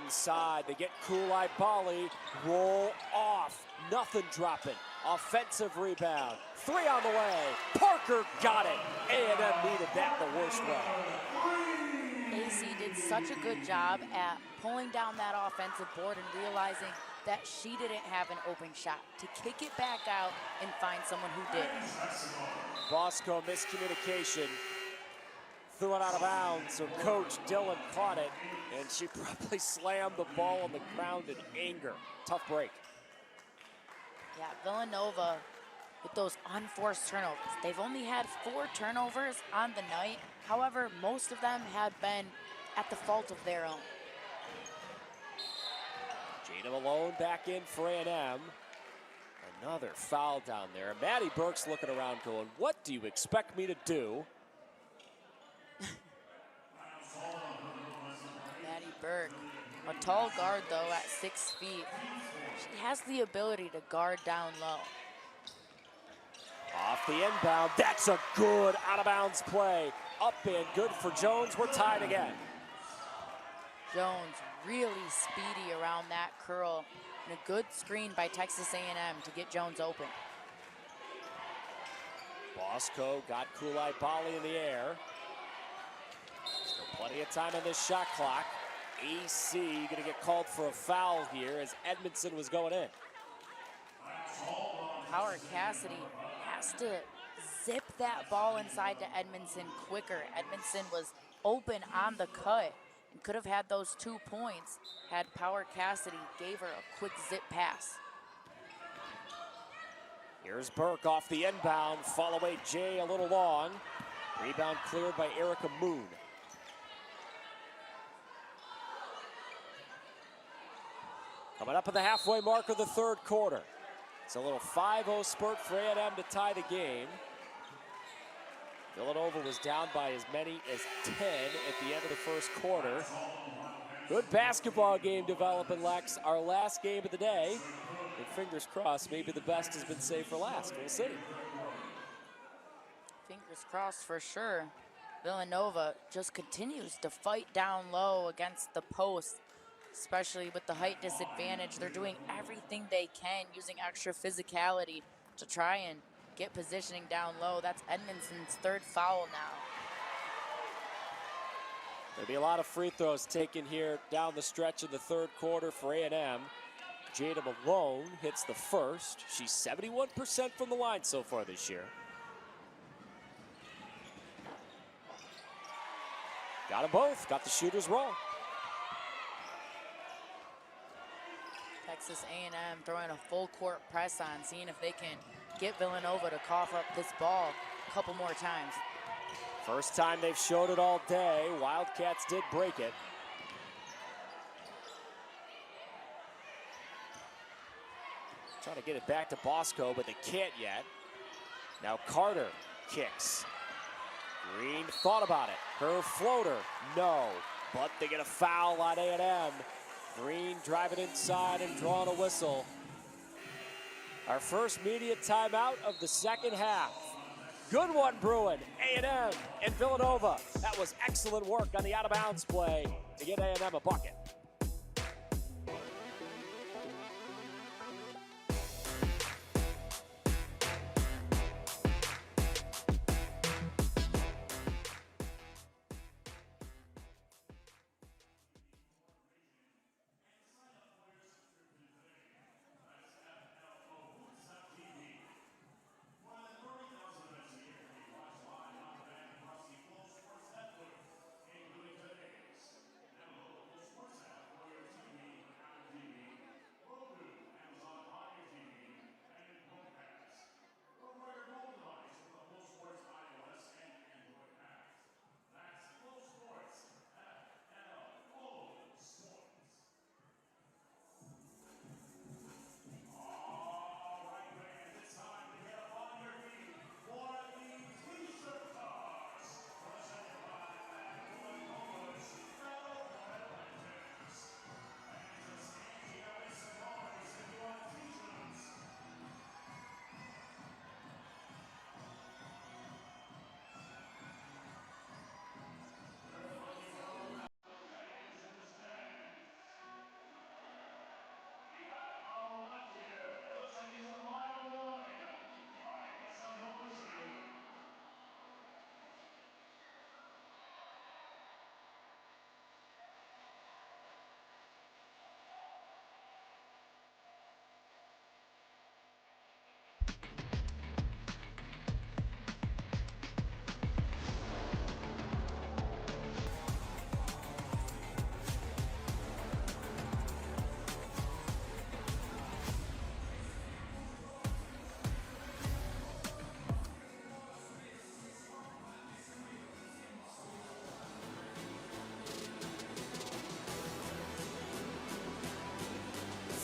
Inside, they get Bali, roll off, nothing dropping. Offensive rebound, three on the way. Parker got it. A&M needed that the worst way. AC did such a good job at pulling down that offensive board and realizing that she didn't have an open shot to kick it back out and find someone who did. Bosco miscommunication. Threw it out of bounds, so Coach Dillon caught it, and she probably slammed the ball on the ground in anger. Tough break. Yeah, Villanova with those unforced turnovers. They've only had 4 turnovers on the night. However, most of them have been at the fault of their own. Jada Malone back in for A&M. And Another foul down there. Maddie Burke's looking around going, what do you expect me to do? Maddie Burke, a tall guard though at 6 feet. She has the ability to guard down low. Off the inbound, that's a good out-of-bounds play. Up and good for Jones, we're tied again. Jones really speedy around that curl, and a good screen by Texas A&M to get Jones open. Bosco got Kulai-Bali in the air. Still plenty of time on this shot clock. AC gonna get called for a foul here as Edmondson was going in. Howard Cassidy has to zip that ball inside to Edmondson quicker. Edmondson was open on the cut and could have had those 2 points had Power Cassidy gave her a quick zip pass. Here's Burke off the inbound. Fall away Jay a little long. Rebound cleared by Erica Moon. Coming up at the halfway mark of the third quarter. It's a little 5-0 spurt for A&M to tie the game. Villanova was down by as many as 10 at the end of the first quarter. Good basketball game developing, Lex. Our last game of the day. And fingers crossed, maybe the best has been saved for last. We'll see. Fingers crossed for sure. Villanova just continues to fight down low against the post, especially with the height disadvantage. They're doing everything they can, using extra physicality to try and get positioning down low. That's Edmondson's third foul now. There'll be a lot of free throws taken here down the stretch of the third quarter for A&M. Jada Malone hits the first. She's 71% from the line so far this year. Got them both, got the shooters roll. Texas A&M throwing a full court press on, seeing if they can get Villanova to cough up this ball a couple more times. First time they've showed it all day. Wildcats did break it. Trying to get it back to Bosco, but they can't yet. Now Carter kicks. Green thought about it. Her floater, no. But they get a foul on A&M. Green driving inside and drawing a whistle. Our first media timeout of the second half. Good one, Bruin. A&M and Villanova. That was excellent work on the out-of-bounds play to get A&M a bucket.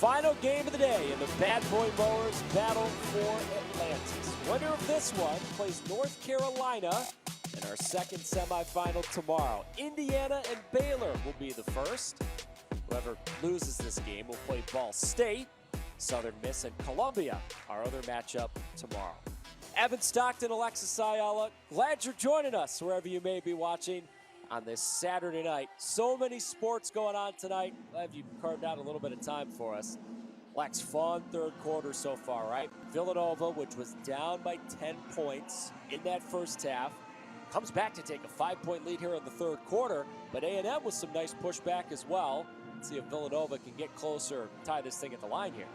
final game of the day in the Bad Boy Mowers Battle for Atlantis. Winner of this one plays North Carolina in our second semifinal tomorrow. Indiana and Baylor will be the first. Whoever loses this game will play Ball State, Southern Miss, and Columbia, our other matchup tomorrow. Evan Stockton, Alexis Ayala, glad you're joining us wherever you may be watching on this Saturday night. So many sports going on tonight. Glad you carved out a little bit of time for us. Lex, fun third quarter so far, right? Villanova, which was down by 10 points in that first half, comes back to take a 5-point lead here in the third quarter, but A&M with some nice pushback as well. Let's see if Villanova can get closer, tie this thing at the line here.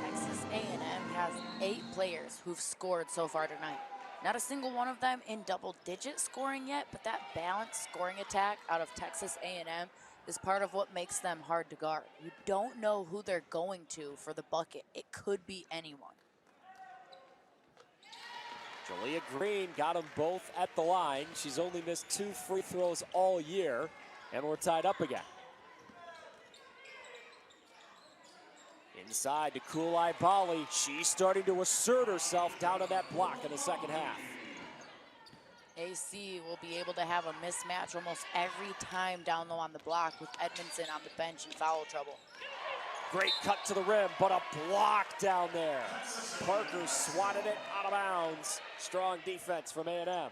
Texas A&M has 8 players who've scored so far tonight. Not a single one of them in double-digit scoring yet, but that balanced scoring attack out of Texas A&M is part of what makes them hard to guard. You don't know who they're going to for the bucket. It could be anyone. Julia Green got them both at the line. She's only missed 2 free throws all year, and we're tied up again. Inside to Kulai Bali. She's starting to assert herself down on that block in the second half. AC will be able to have a mismatch almost every time down low on the block with Edmondson on the bench in foul trouble. Great cut to the rim, but a block down there. Parker swatted it out of bounds. Strong defense from A&M.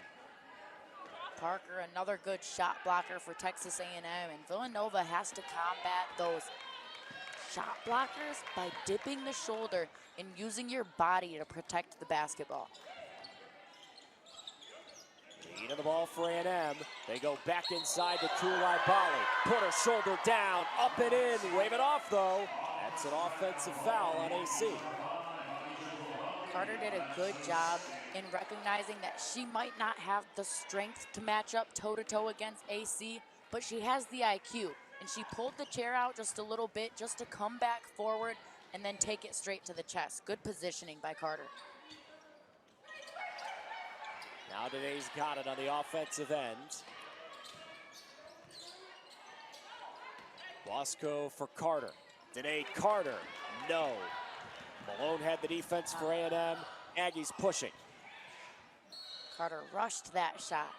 Parker, another good shot blocker for Texas A&M, and Villanova has to combat those shot blockers by dipping the shoulder and using your body to protect the basketball. Lead of the ball for A&M. They go back inside to Kulai Bali. Put her shoulder down, up and in. Wave it off though. That's an offensive foul on AC. Carter did a good job in recognizing that she might not have the strength to match up toe-to-toe against AC, but she has the IQ. And she pulled the chair out just a little bit just to come back forward and then take it straight to the chest. Good positioning by Carter. Now Dene's got it on the offensive end. Bosco for Carter. Dene Carter, no. Malone had the defense for A&M. Aggies pushing. Carter rushed that shot.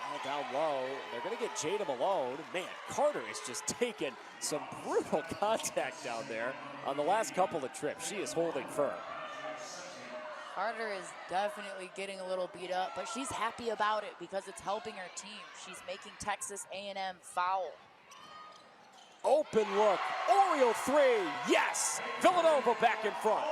Foul down low. They're going to get Jada Malone. Man, Carter is just taking some brutal contact down there on the last couple of trips. She is holding firm. Carter is definitely getting a little beat up, but she's happy about it because it's helping her team. She's making Texas A&M foul. Open look, Oriole 3, yes! Villanova back in front.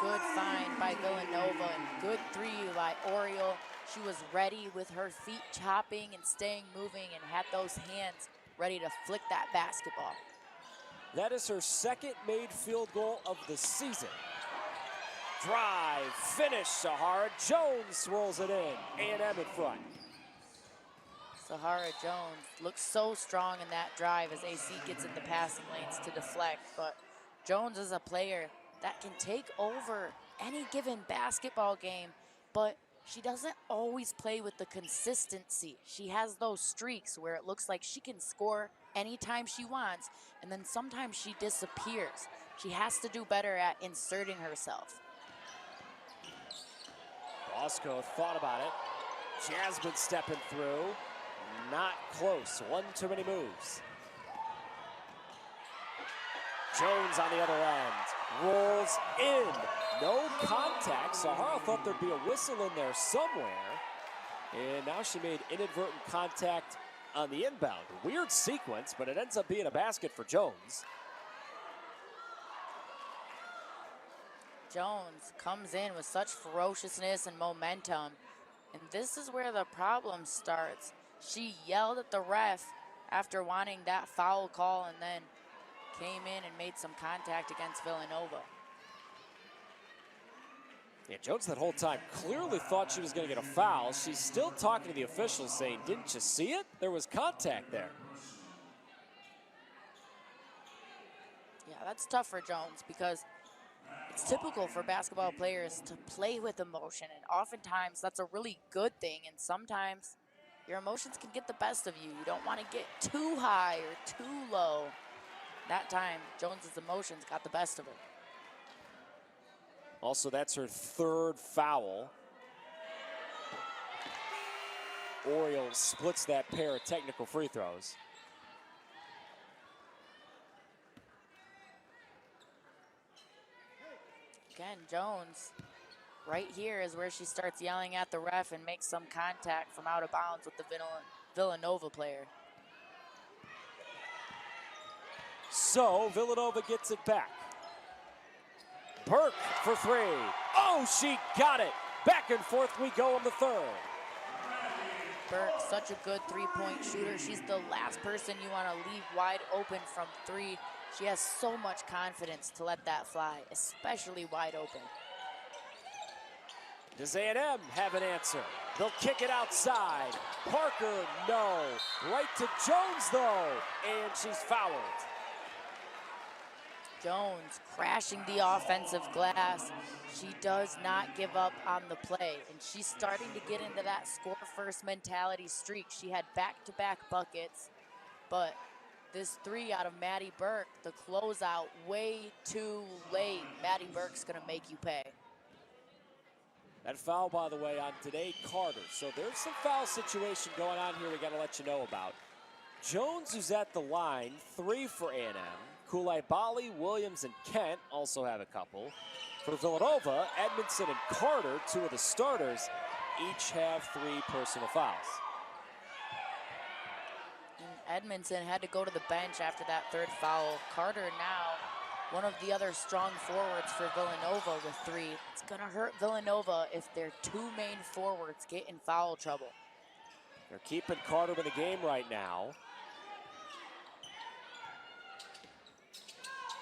Good find by Villanova and good 3 by Oriole. She was ready with her feet chopping and staying moving and had those hands ready to flick that basketball. That is her second made field goal of the season. Drive, finish, Sahara Jones swirls it in. A&M in front. Sahara Jones looks so strong in that drive as AC gets in the passing lanes to deflect, but Jones is a player that can take over any given basketball game, but she doesn't always play with the consistency. She has those streaks where it looks like she can score anytime she wants, and then sometimes she disappears. She has to do better at inserting herself. Bosco thought about it. Jasmine stepping through. Not close. One too many moves. Jones on the other end. Rolls in. No contact. Sahara thought there'd be a whistle in there somewhere. And now she made inadvertent contact on the inbound. Weird sequence, but it ends up being a basket for Jones. Jones comes in with such ferociousness and momentum. And this is where the problem starts. She yelled at the ref after wanting that foul call and then came in and made some contact against Villanova. Yeah, Jones that whole time clearly thought she was going to get a foul. She's still talking to the officials saying, didn't you see it? There was contact there. Yeah, that's tough for Jones because it's typical for basketball players to play with emotion, and oftentimes that's a really good thing, and sometimes your emotions can get the best of you. You don't want to get too high or too low. That time, Jones's emotions got the best of her. Also, that's her third foul. Orioles splits that pair of technical free throws. Again, Jones, right here is where she starts yelling at the ref and makes some contact from out of bounds with the Villanova player. So Villanova gets it back. Burke for three. Oh, she got it. Back and forth we go in the third. Burke, such a good three-point shooter. She's the last person you want to leave wide open from three. She has so much confidence to let that fly, especially wide open. Does A&M have an answer? They'll kick it outside. Parker, no. Right to Jones, though, and she's fouled. Jones crashing the offensive glass. She does not give up on the play, and she's starting to get into that score-first mentality streak. She had back-to-back buckets, but this three out of Maddie Burke, the closeout, way too late. Maddie Burke's gonna make you pay. That foul, by the way, on today, Carter. So there's some foul situation going on here we got to let you know about. Jones, who's at the line, 3 for A&M. Koulibaly, Williams, and Kent also have a couple. For Villanova, Edmondson and Carter, 2 of the starters, each have 3 personal fouls. Edmondson had to go to the bench after that third foul. Carter now, one of the other strong forwards for Villanova with 3. It's gonna hurt Villanova if their 2 main forwards get in foul trouble. They're keeping Carter in the game right now.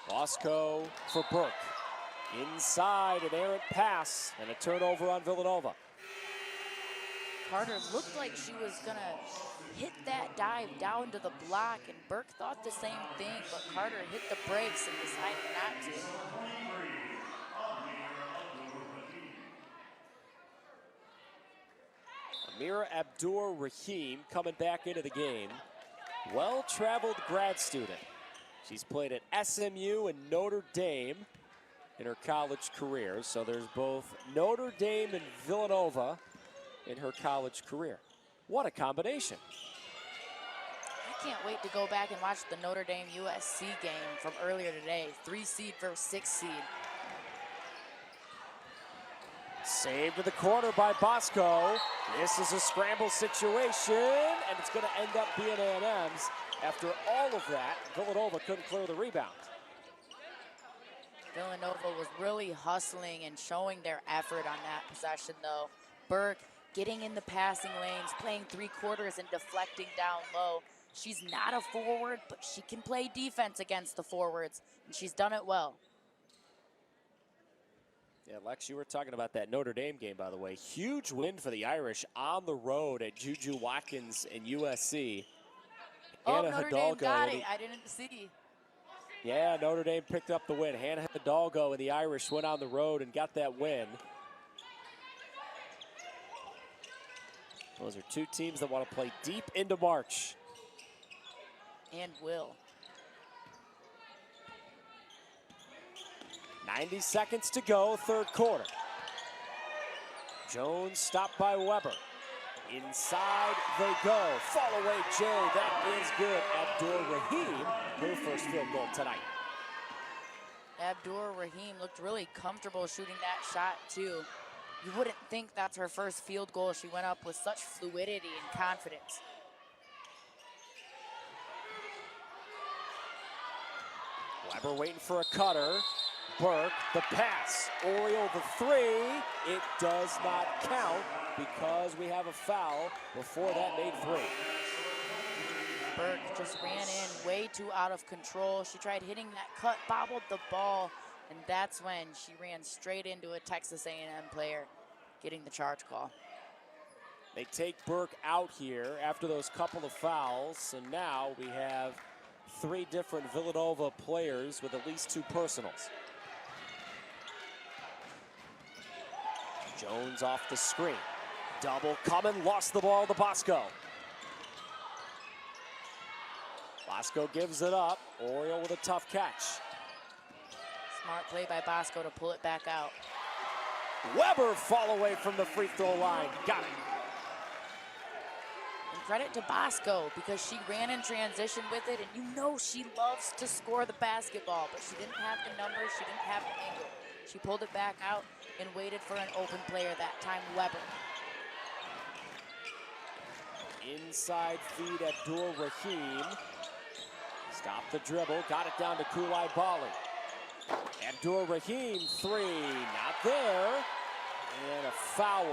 Bosco for Burke. Inside, an errant pass and a turnover on Villanova. Carter looked like she was gonna hit that dive down to the block, and Burke thought the same thing, but Carter hit the brakes and decided not to. Amira Abdur-Rahim coming back into the game. Well-traveled grad student. She's played at SMU and Notre Dame in her college career. So there's both Notre Dame and Villanova in her college career. What a combination. I can't wait to go back and watch the Notre Dame USC game from earlier today. 3 seed versus 6 seed. Saved to the corner by Bosco. This is a scramble situation, and it's going to end up being A&M's. After all of that, Villanova couldn't clear the rebound. Villanova was really hustling and showing their effort on that possession, though. Burke getting in the passing lanes, playing 3 quarters and deflecting down low. She's not a forward, but she can play defense against the forwards, and she's done it well. Yeah, Lex, you were talking about that Notre Dame game, by the way. Huge win for the Irish on the road at Juju Watkins and USC. Oh, Notre Dame got it. I didn't see. Yeah, Notre Dame picked up the win. Hannah Hidalgo and the Irish went on the road and got that win. Those are 2 teams that want to play deep into March. And will. 90 seconds to go, 3rd quarter. Jones stopped by Weber. Inside they go. Fall away, Jay. That is good. Abdur-Rahim, her first field goal tonight. Abdur-Rahim looked really comfortable shooting that shot, too. You wouldn't think that's her first field goal. She went up with such fluidity and confidence. Weber waiting for a cutter. Burke, the pass. Oriole, the 3. It does not count because we have a foul before that made 3. Burke just ran in way too out of control. She tried hitting that cut, bobbled the ball, and that's when she ran straight into a Texas A&M player getting the charge call. They take Burke out here after those couple of fouls, and now we have 3 different Villanova players with at least 2 personals. Jones off the screen. Double coming, lost the ball to Bosco. Bosco gives it up. Oriole with a tough catch. Smart play by Bosco to pull it back out. Weber fall away from the free throw line. Got it. And credit to Bosco because she ran in transition with it, and you know she loves to score the basketball, but she didn't have the numbers, she didn't have the angle. She pulled it back out and waited for an open player, that time Weber. Inside feed Abdul Rahim. Stop the dribble, got it down to Kulai Bali. Abdul Rahim, three, not there. And a foul.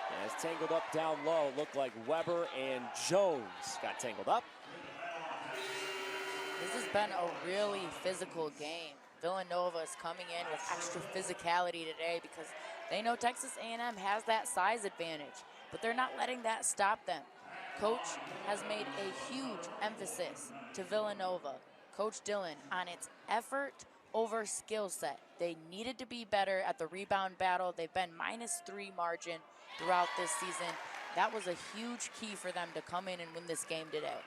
And it's tangled up down low. Looked like Weber and Jones got tangled up. This has been a really physical game. Villanova is coming in with extra physicality today because they know Texas A&M has that size advantage, but they're not letting that stop them. Coach has made a huge emphasis to Villanova, Coach Dillon, on its effort over skill set. They needed to be better at the rebound battle. They've been -3 margin throughout this season. That was a huge key for them to come in and win this game today.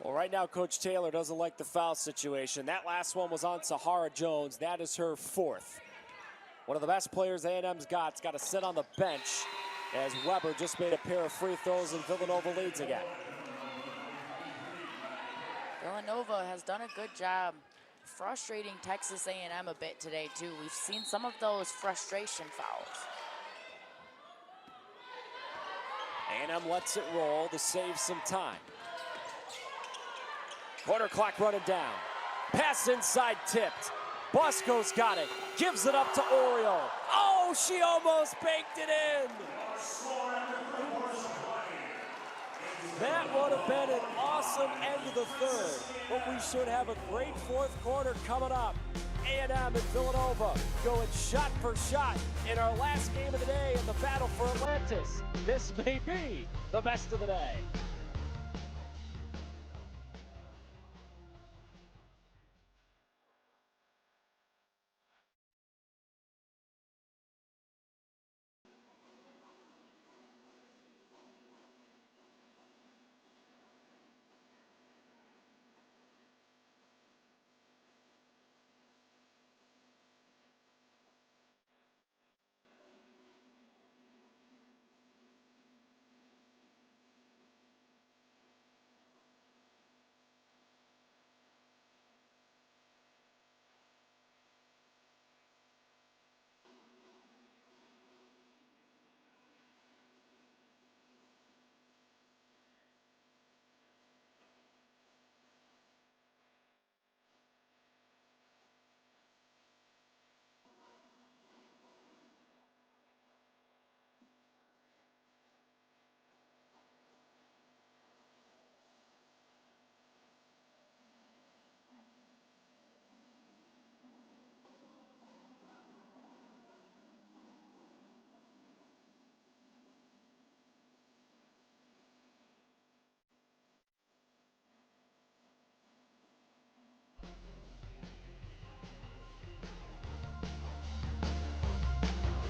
Well, right now, Coach Taylor doesn't like the foul situation. That last one was on Sahara Jones. That is her fourth. One of the best players A&M's got. It's got to sit on the bench as Weber just made a pair of free throws and Villanova leads again. Villanova has done a good job frustrating Texas A&M a bit today, too. We've seen some of those frustration fouls. A&M lets it roll to save some time. Quarter clock running down. Pass inside tipped. Bosco's got it. Gives it up to Oriole. Oh, she almost baked it in. That would have been an awesome end of the third, but we should have a great fourth quarter coming up. A&M and Villanova going shot for shot in our last game of the day in the Battle for Atlantis. This may be the best of the day.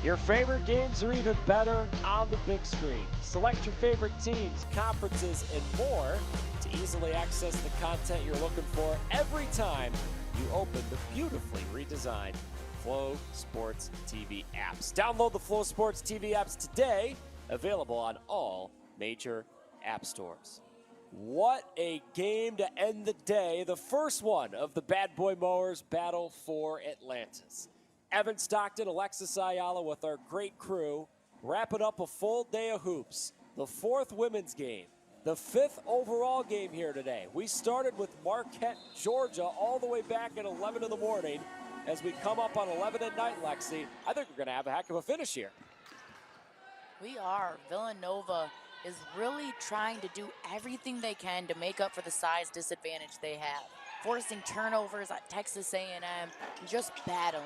Your favorite games are even better on the big screen. Select your favorite teams, conferences, and more to easily access the content you're looking for every time you open the beautifully redesigned Flow Sports TV apps. Download the Flow Sports TV apps today, available on all major app stores. What a game to end the day, the first one of the Bad Boy Mowers Battle for Atlantis. Evan Stockton, Alexis Ayala with our great crew, wrapping up a full day of hoops. The fourth women's game, the fifth overall game here today. We started with Marquette, Georgia, all the way back at 11 in the morning. As we come up on 11 at night, Lexi, I think we're going to have a heck of a finish here. We are. Villanova is really trying to do everything they can to make up for the size disadvantage they have. Forcing turnovers at Texas A&M and just battling.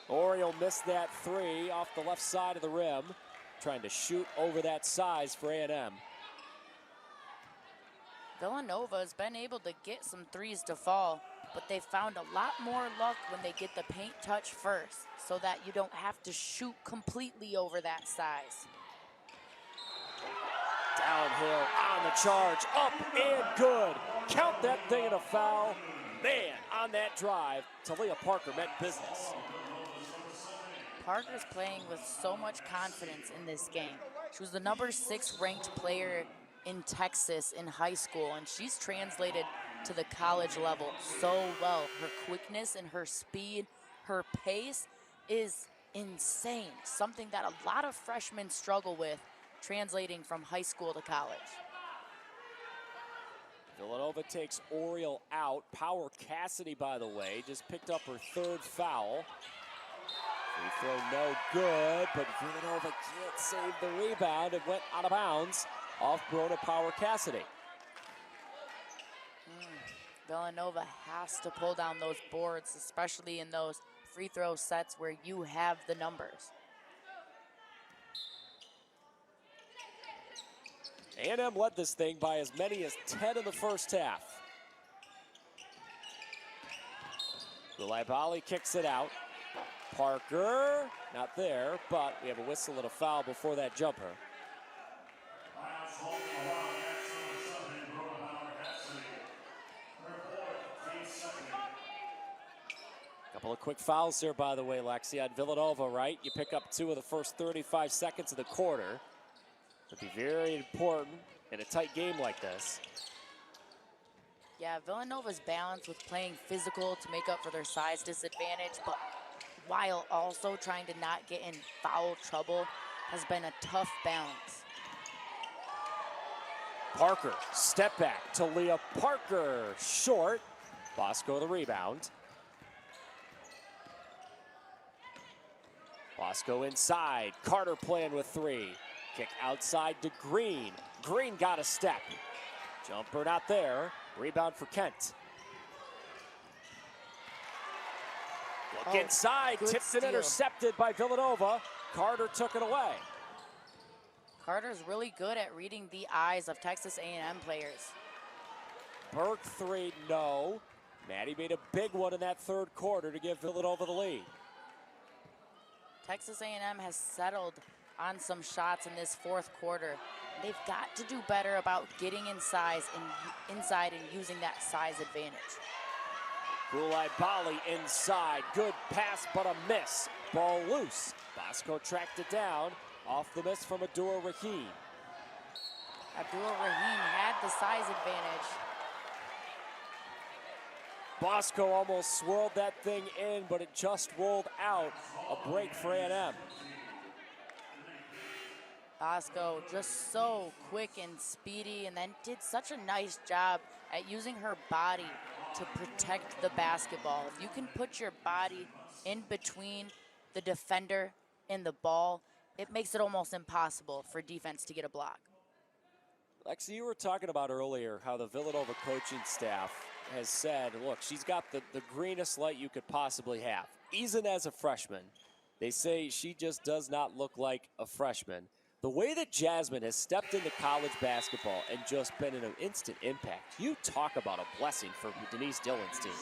Oriole missed that three off the left side of the rim, trying to shoot over that size for A&M. Villanova has been able to get some threes to fall, but they've found a lot more luck when they get the paint touch first, so that you don't have to shoot completely over that size. Down Downhill on the charge, up and good. Count that thing in a foul. Man, on that drive, Talia Parker meant business. Parker's playing with so much confidence in this game. She was the #6 ranked player in Texas in high school, and she's translated to the college level so well. Her quickness and her speed, her pace is insane. Something that a lot of freshmen struggle with, translating from high school to college. Villanova takes Oriole out. Power Cassidy, by the way, just picked up her 3rd foul. Free throw no good, but Villanova can't save the rebound. It went out of bounds off Brona Power Cassidy. Villanova has to pull down those boards, especially in those free throw sets where you have the numbers. A&M led this thing by as many as 10 in the first half. Gulai kicks it out. Parker, not there, but we have a whistle and a foul before that jumper. Couple of quick fouls here, by the way, Lexi, on Villanova, right? You pick up 2 of the first 35 seconds of the quarter. It'd be very important in a tight game like this. Yeah, Villanova's balanced with playing physical to make up for their size disadvantage, but while also trying to not get in foul trouble has been a tough balance. Parker, step back to Leah Parker, short. Bosco the rebound. Bosco inside, Carter playing with 3. Kick outside to Green. Green got a step. Jumper not there. Rebound for Kent. Look inside, tipped and intercepted by Villanova. Carter took it away. Carter's really good at reading the eyes of Texas A&M players. Burke 3, no. Maddie made a big one in that 3rd quarter to give Villanova the lead. Texas A&M has settled on some shots in this 4th quarter. They've got to do better about getting inside and using that size advantage. Gulai inside, good pass but a miss. Ball loose. Bosco tracked it down off the miss from Abdul Rahim. Abdul Rahim had the size advantage. Bosco almost swirled that thing in, but it just rolled out. A break for A&M. Bosco just so quick and speedy, and then did such a nice job at using her body to protect the basketball. If you can put your body in between the defender and the ball, it makes it almost impossible for defense to get a block. Lexi, you were talking about earlier how the Villanova coaching staff has said, look, she's got the greenest light you could possibly have. Even as a freshman, they say she just does not look like a freshman. The way that Jasmine has stepped into college basketball and just been an instant impact, you talk about a blessing for Denise Dillon's team.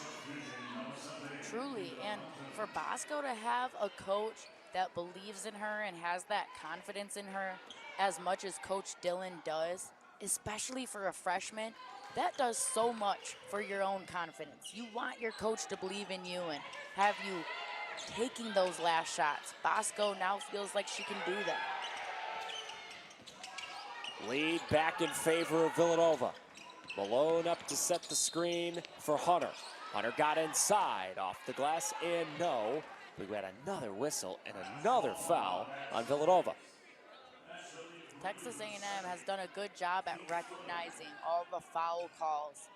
Truly, and for Bosco to have a coach that believes in her and has that confidence in her as much as Coach Dillon does, especially for a freshman, that does so much for your own confidence. You want your coach to believe in you and have you taking those last shots. Bosco now feels like she can do that. Lead back in favor of Villanova. Malone up to set the screen for Hunter. Hunter got inside off the glass and no. We had another whistle and another foul on Villanova. Texas A&M has done a good job at recognizing all the foul calls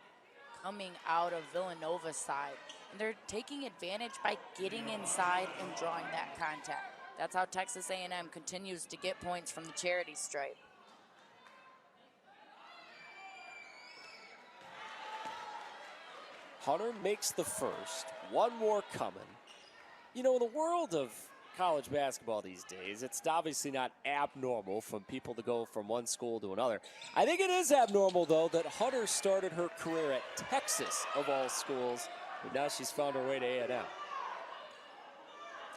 coming out of Villanova's side. And they're taking advantage by getting inside and drawing that contact. That's how Texas A&M continues to get points from the charity stripe. Hunter makes the first, one more coming. You know, in the world of college basketball these days, it's obviously not abnormal for people to go from one school to another. I think it is abnormal, though, that Hunter started her career at Texas, of all schools, but now she's found her way to A&M.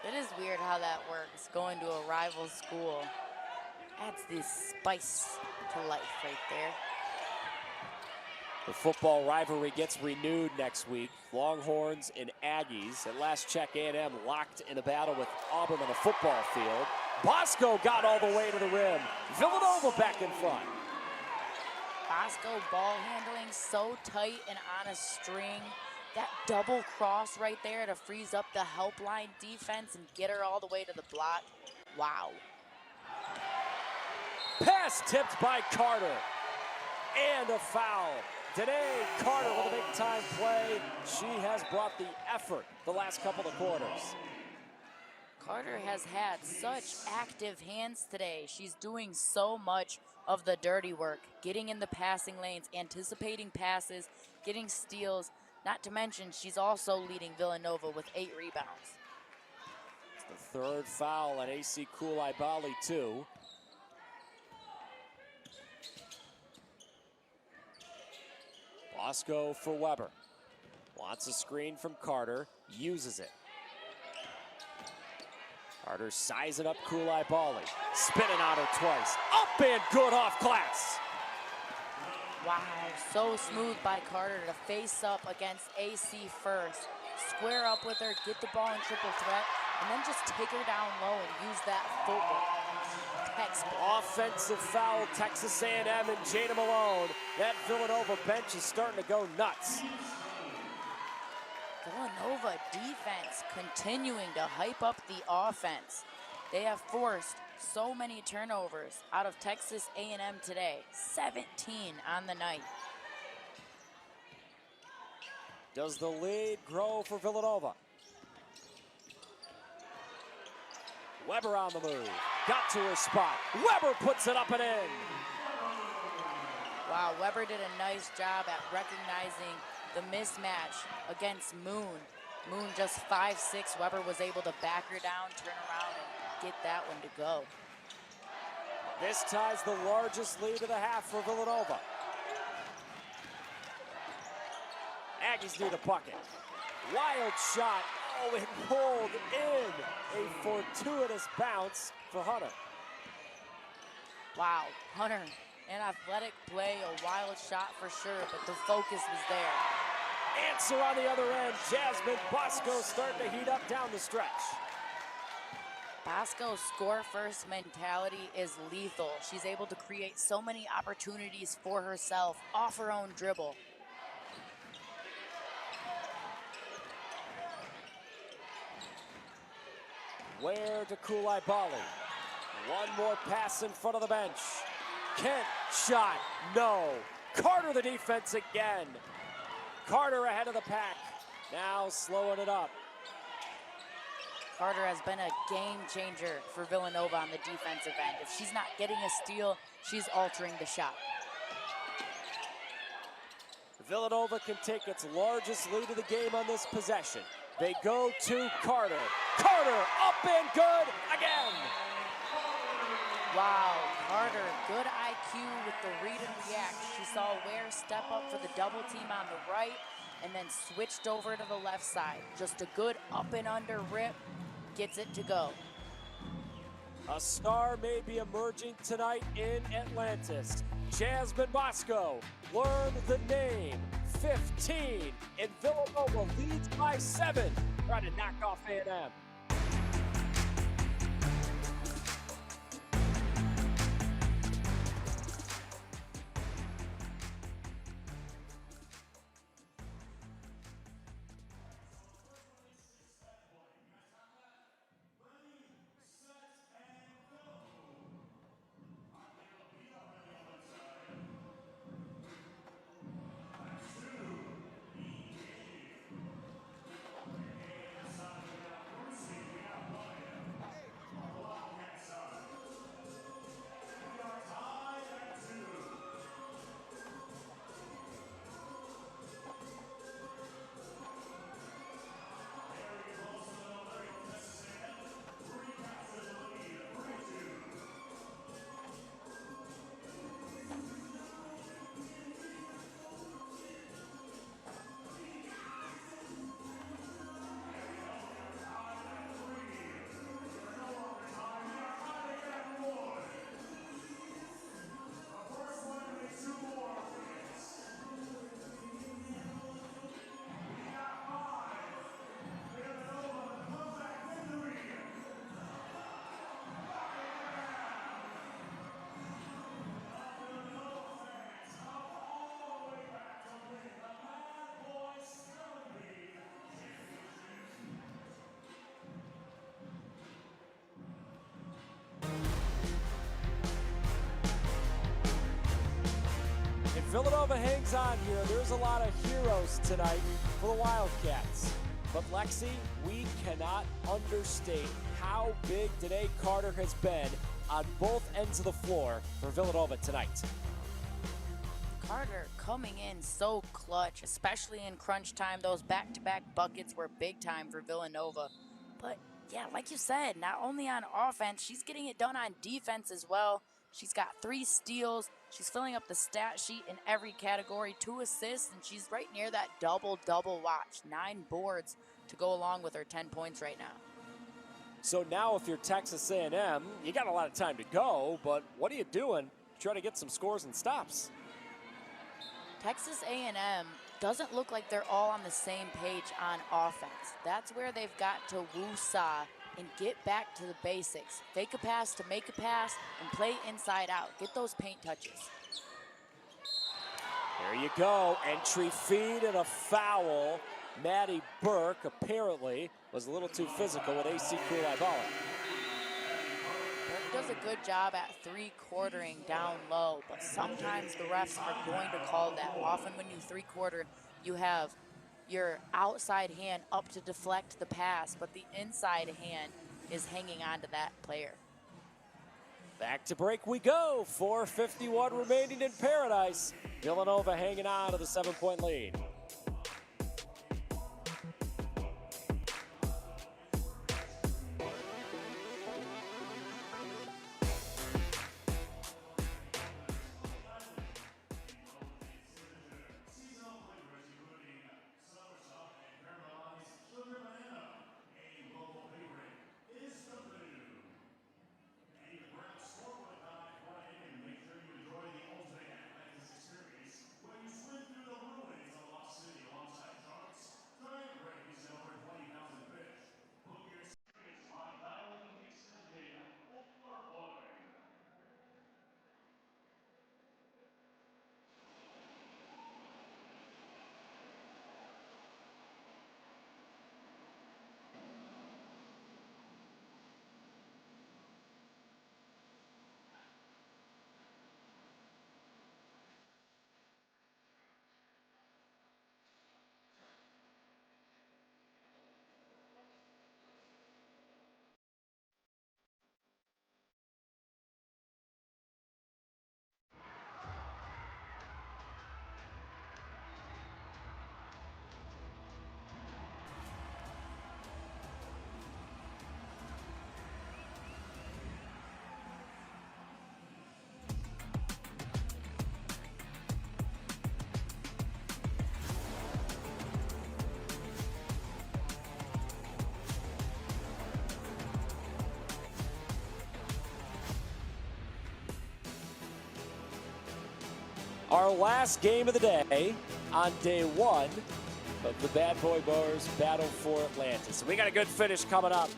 It is weird how that works, going to a rival school. Adds this spice to life right there. The football rivalry gets renewed next week. Longhorns and Aggies. At last check, A&M locked in a battle with Auburn on the football field. Bosco got all the way to the rim. Villanova back in front. Bosco ball handling so tight and on a string. That double cross right there to freeze up the help line defense and get her all the way to the block. Wow. Pass tipped by Carter. And a foul. Today, Carter with a big-time play. She has brought the effort the last couple of quarters. Carter has had such active hands today. She's doing so much of the dirty work, getting in the passing lanes, anticipating passes, getting steals. Not to mention, she's also leading Villanova with 8 rebounds. It's the third foul on AC Koulibaly, too. Bosco for Weber. Wants a screen from Carter, uses it. Carter sizing up Koulibaly, spinning on her twice. Up and good off glass. Wow, so smooth by Carter to face up against AC first. Square up with her, get the ball in triple threat, and then just take her down low and use that footwork. Textbook. Offensive foul, Texas A&M and Jada Malone. That Villanova bench is starting to go nuts. Villanova defense continuing to hype up the offense. They have forced so many turnovers out of Texas A&M today. 17 on the night. Does the lead grow for Villanova? Weber on the move. Got to her spot. Weber puts it up and in. Wow, Weber did a nice job at recognizing the mismatch against Moon. Moon just 5'6". Weber was able to back her down, turn around, and get that one to go. This ties the largest lead of the half for Villanova. Aggies need a bucket. Wild shot. Oh, it rolled in. A fortuitous bounce for Hunter. Wow, Hunter, an athletic play, a wild shot for sure, but the focus was there. Answer on the other end. Jasmine Bosco starting to heat up down the stretch. Bosco's score-first mentality is lethal. She's able to create so many opportunities for herself off her own dribble. Where to Koulibaly. One more pass in front of the bench. Kent, shot, no. Carter the defense again. Carter ahead of the pack. Now slowing it up. Carter has been a game changer for Villanova on the defensive end. If she's not getting a steal, she's altering the shot. Villanova can take its largest lead of the game on this possession. They go to Carter. Carter up and good again. Wow, Carter, good IQ with the read and react. She saw Ware step up for the double team on the right and then switched over to the left side. Just a good up and under rip, gets it to go. A star may be emerging tonight in Atlantis. Jasmine Bosco learned the name 15, and Villanova leads by 7, trying to knock off A&M. Villanova hangs on here. There's a lot of heroes tonight for the Wildcats. But Lexi, we cannot understate how big Danae Carter has been on both ends of the floor for Villanova tonight. Carter coming in so clutch, especially in crunch time. Those back-to-back buckets were big time for Villanova. But yeah, like you said, not only on offense, she's getting it done on defense as well. She's got 3 steals. She's filling up the stat sheet in every category, 2 assists, and she's right near that double-double watch. 9 boards to go along with her 10 points right now. So now if you're Texas A&M, you got a lot of time to go, but what are you doing? Trying to get some scores and stops. Texas A&M doesn't look like they're all on the same page on offense. That's where they've got to woo-saw and get back to the basics. Fake a pass to make a pass and play inside out. Get those paint touches. There you go. Entry feed and a foul. Maddie Burke apparently was a little too physical with AC Kulai-Bala. Burke does a good job at 3-quartering down low, but sometimes the refs are going to call that. Often when you 3-quarter, you have your outside hand up to deflect the pass, but the inside hand is hanging on to that player. Back to break we go. 4:51 remaining in Paradise. Villanova hanging on to the 7-point lead. Our last game of the day on day 1 of the Bad Boy Bowers Battle4Atlantis. We got a good finish coming up.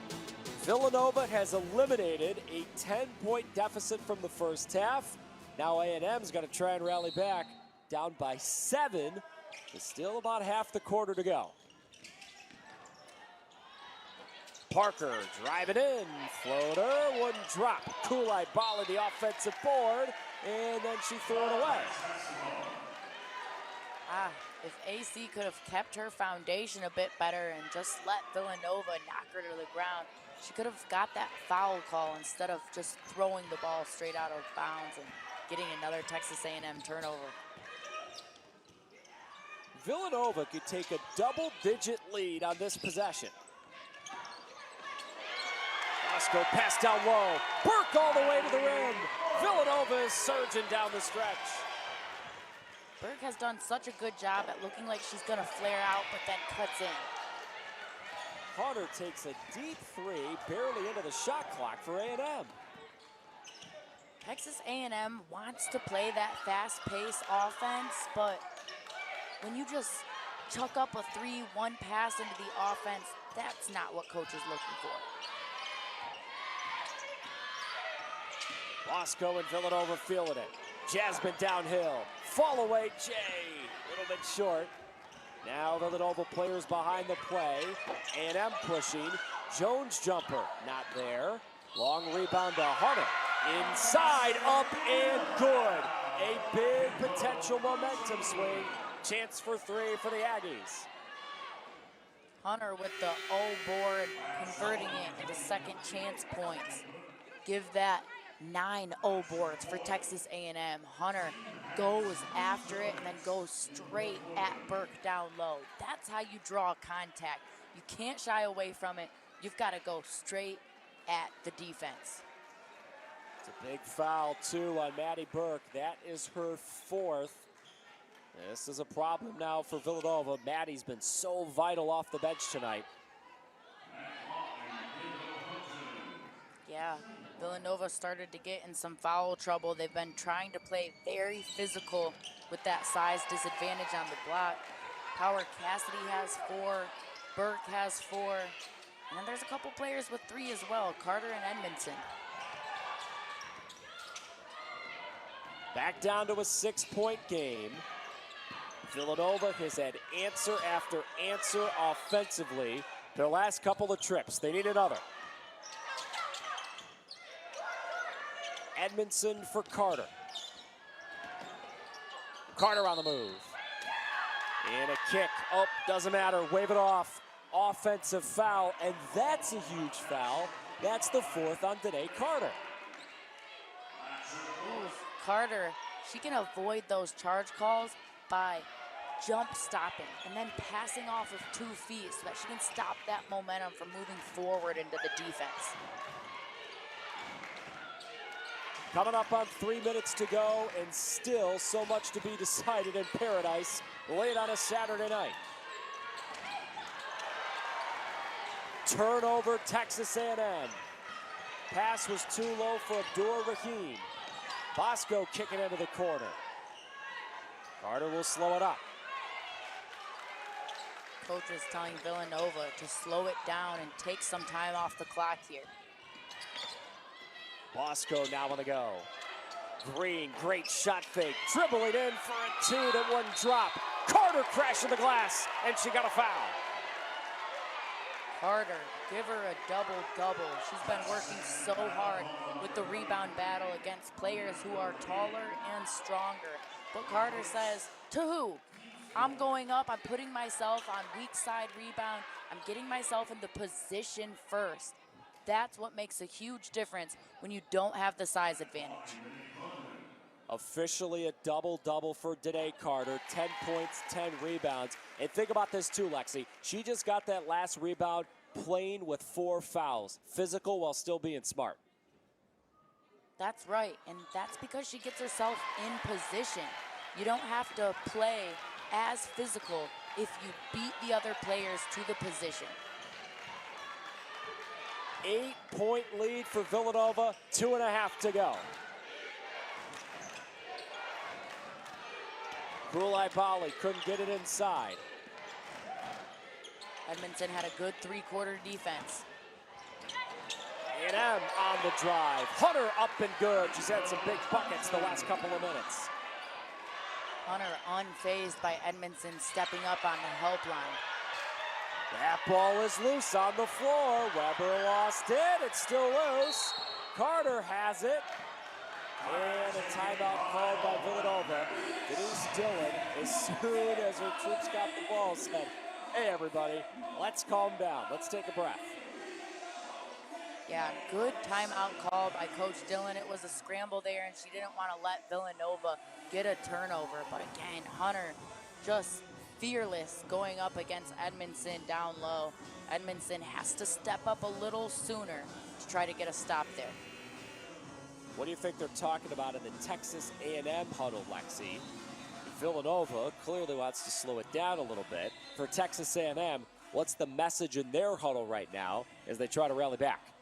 Villanova has eliminated a 10-point deficit from the first half. Now A&M's going to try and rally back, down by 7. There's still about half the quarter to go. Parker driving in, floater, wouldn't drop. Kulai-Bala the offensive board, and then she threw it away. If AC could have kept her foundation a bit better and just let Villanova knock her to the ground, she could have got that foul call instead of just throwing the ball straight out of bounds and getting another Texas A&M turnover. Villanova could take a double-digit lead on this possession. Bosco pass down low. Burke all the way to the rim. Villanova is surging down the stretch. Burke has done such a good job at looking like she's going to flare out, but then cuts in. Carter takes a deep 3, barely into the shot clock for A&M. Texas A&M wants to play that fast-paced offense, but when you just chuck up a 3-1 pass into the offense, that's not what coach is looking for. Bosco and Villanova feeling it. Jasmine downhill. Fall away, Jay. A little bit short. Now Villanova players behind the play. A&M pushing. Jones jumper, not there. Long rebound to Hunter. Inside, up and good. A big potential momentum swing. Chance for three for the Aggies. Hunter with the O board, converting it into second chance points. Give that 9 O boards for Texas A&M. Hunter goes after it and then goes straight at Burke down low. That's how you draw contact. You can't shy away from it. You've got to go straight at the defense. It's a big foul, too, on Maddie Burke. That is her 4th. This is a problem now for Villanova. Maddie's been so vital off the bench tonight. Yeah, Villanova started to get in some foul trouble. They've been trying to play very physical with that size disadvantage on the block. Power Cassidy has 4, Burke has 4, and then there's a couple players with 3 as well, Carter and Edmondson. Back down to a 6-point game. Villanova has had answer after answer offensively their last couple of trips. They need another. Edmondson for Carter. Carter on the move. And a kick. Oh, doesn't matter. Wave it off. Offensive foul, and that's a huge foul. That's the 4th on Danae Carter. Oof, Carter, she can avoid those charge calls by jump stopping and then passing off of 2 feet so that she can stop that momentum from moving forward into the defense. Coming up on 3 minutes to go, and still so much to be decided in Paradise late on a Saturday night. Turnover, Texas A&M. Pass was too low for Abdur Rahim. Bosco kicking into the corner. Carter will slow it up. Coach is telling Villanova to slow it down and take some time off the clock here. Bosco now on the go. Green, great shot fake. Dribbling in for a 2 that wouldn't drop. Carter crashing the glass, and she got a foul. Carter, give her a double-double. She's been working so hard with the rebound battle against players who are taller and stronger. But Carter says, to who? I'm going up, I'm putting myself on weak side rebound. I'm getting myself in the position first. That's what makes a huge difference when you don't have the size advantage. Officially a double-double for Danae Carter. 10 points, 10 rebounds. And think about this too, Lexi. She just got that last rebound playing with 4 fouls. Physical while still being smart. That's right, and that's because she gets herself in position. You don't have to play as physical if you beat the other players to the position. 8-point lead for Villanova, 2.5 to go. Kulai Bali couldn't get it inside. Edmondson had a good 3-quarter defense. A&M on the drive. Hunter up and good. She's had some big buckets the last couple of minutes. Hunter unfazed by Edmondson stepping up on the help line. That ball is loose on the floor. Weber lost it. It's still loose. Carter has it. And a timeout called by Villanova. Denise Dillon, as soon as her troops got the ball, said, hey, everybody, let's calm down. Let's take a breath. Yeah, good timeout call by Coach Dillon. It was a scramble there, and she didn't want to let Villanova get a turnover. But again, Hunter just fearless going up against Edmondson down low. Edmondson has to step up a little sooner to try to get a stop there. What do you think they're talking about in the Texas A&M huddle, Lexi? Villanova clearly wants to slow it down a little bit. For Texas A&M, what's the message in their huddle right now as they try to rally back?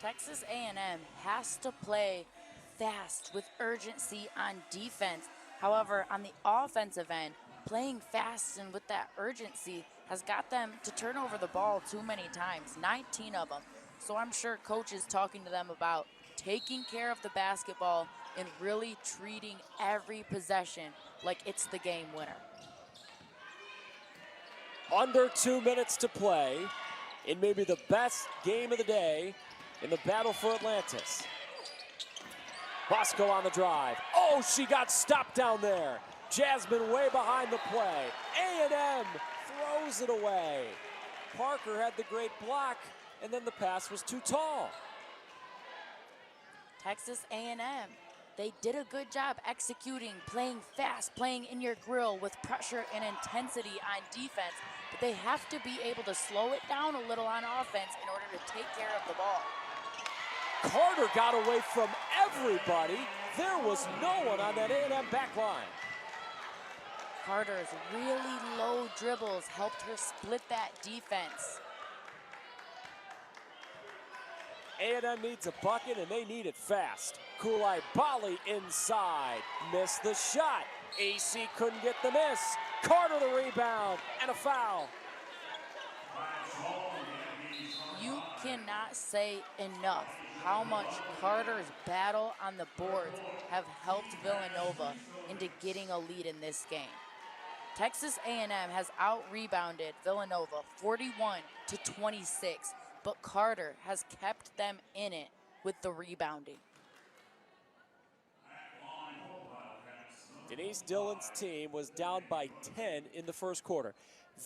Texas A&M has to play fast with urgency on defense. However, on the offensive end, playing fast and with that urgency has got them to turn over the ball too many times, 19 of them. So I'm sure Coach is talking to them about taking care of the basketball and really treating every possession like it's the game winner. Under 2 minutes to play in maybe the best game of the day in the Battle for Atlantis. Bosco on the drive. Oh, she got stopped down there. Jasmine way behind the play. A&M throws it away. Parker had the great block, and then the pass was too tall. Texas A&M, they did a good job executing, playing fast, playing in your grill with pressure and intensity on defense, but they have to be able to slow it down a little on offense in order to take care of the ball. Carter got away from everybody. There was no one on that A&M back line. Carter's really low dribbles helped her split that defense. A&M needs a bucket, and they need it fast. Kulai Bali inside. Missed the shot. AC couldn't get the miss. Carter the rebound, and a foul. You cannot say enough how much Carter's battle on the boards have helped Villanova into getting a lead in this game. Texas A&M has out-rebounded Villanova 41-26, but Carter has kept them in it with the rebounding. Denise Dillon's team was down by 10 in the first quarter.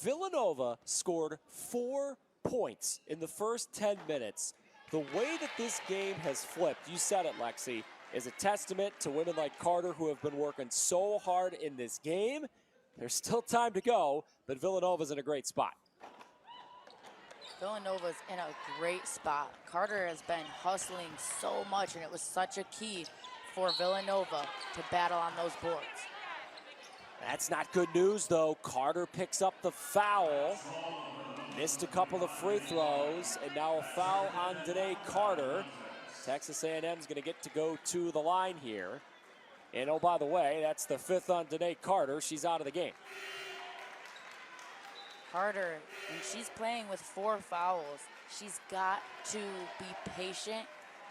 Villanova scored 4 points in the first 10 minutes. The way that this game has flipped, you said it, Lexi, is a testament to women like Carter who have been working so hard in this game. There's still time to go, but Villanova's in a great spot. Villanova's in a great spot. Carter has been hustling so much, and it was such a key for Villanova to battle on those boards. That's not good news, though. Carter picks up the foul. Missed a couple of free throws, and now a foul on Danae Carter. Texas A&M's going to get to go to the line here. And oh, by the way, that's the 5th on Danae Carter. She's out of the game. Carter, when she's playing with 4 fouls, she's got to be patient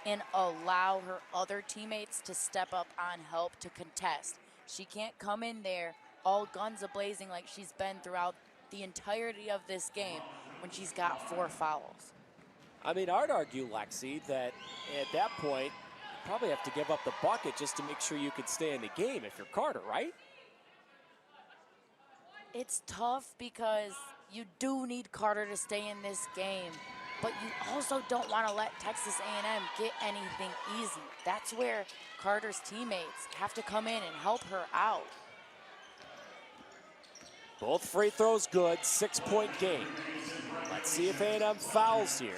and allow her other teammates to step up on help to contest. She can't come in there all guns a-blazing like she's been throughout the entirety of this game when she's got 4 fouls. I mean, I'd argue, Lexi, that at that point, you probably have to give up the bucket just to make sure you can stay in the game if you're Carter, right? It's tough because you do need Carter to stay in this game, but you also don't want to let Texas A&M get anything easy. That's where Carter's teammates have to come in and help her out. Both free throws good, 6-point game. Let's see if A&M fouls here.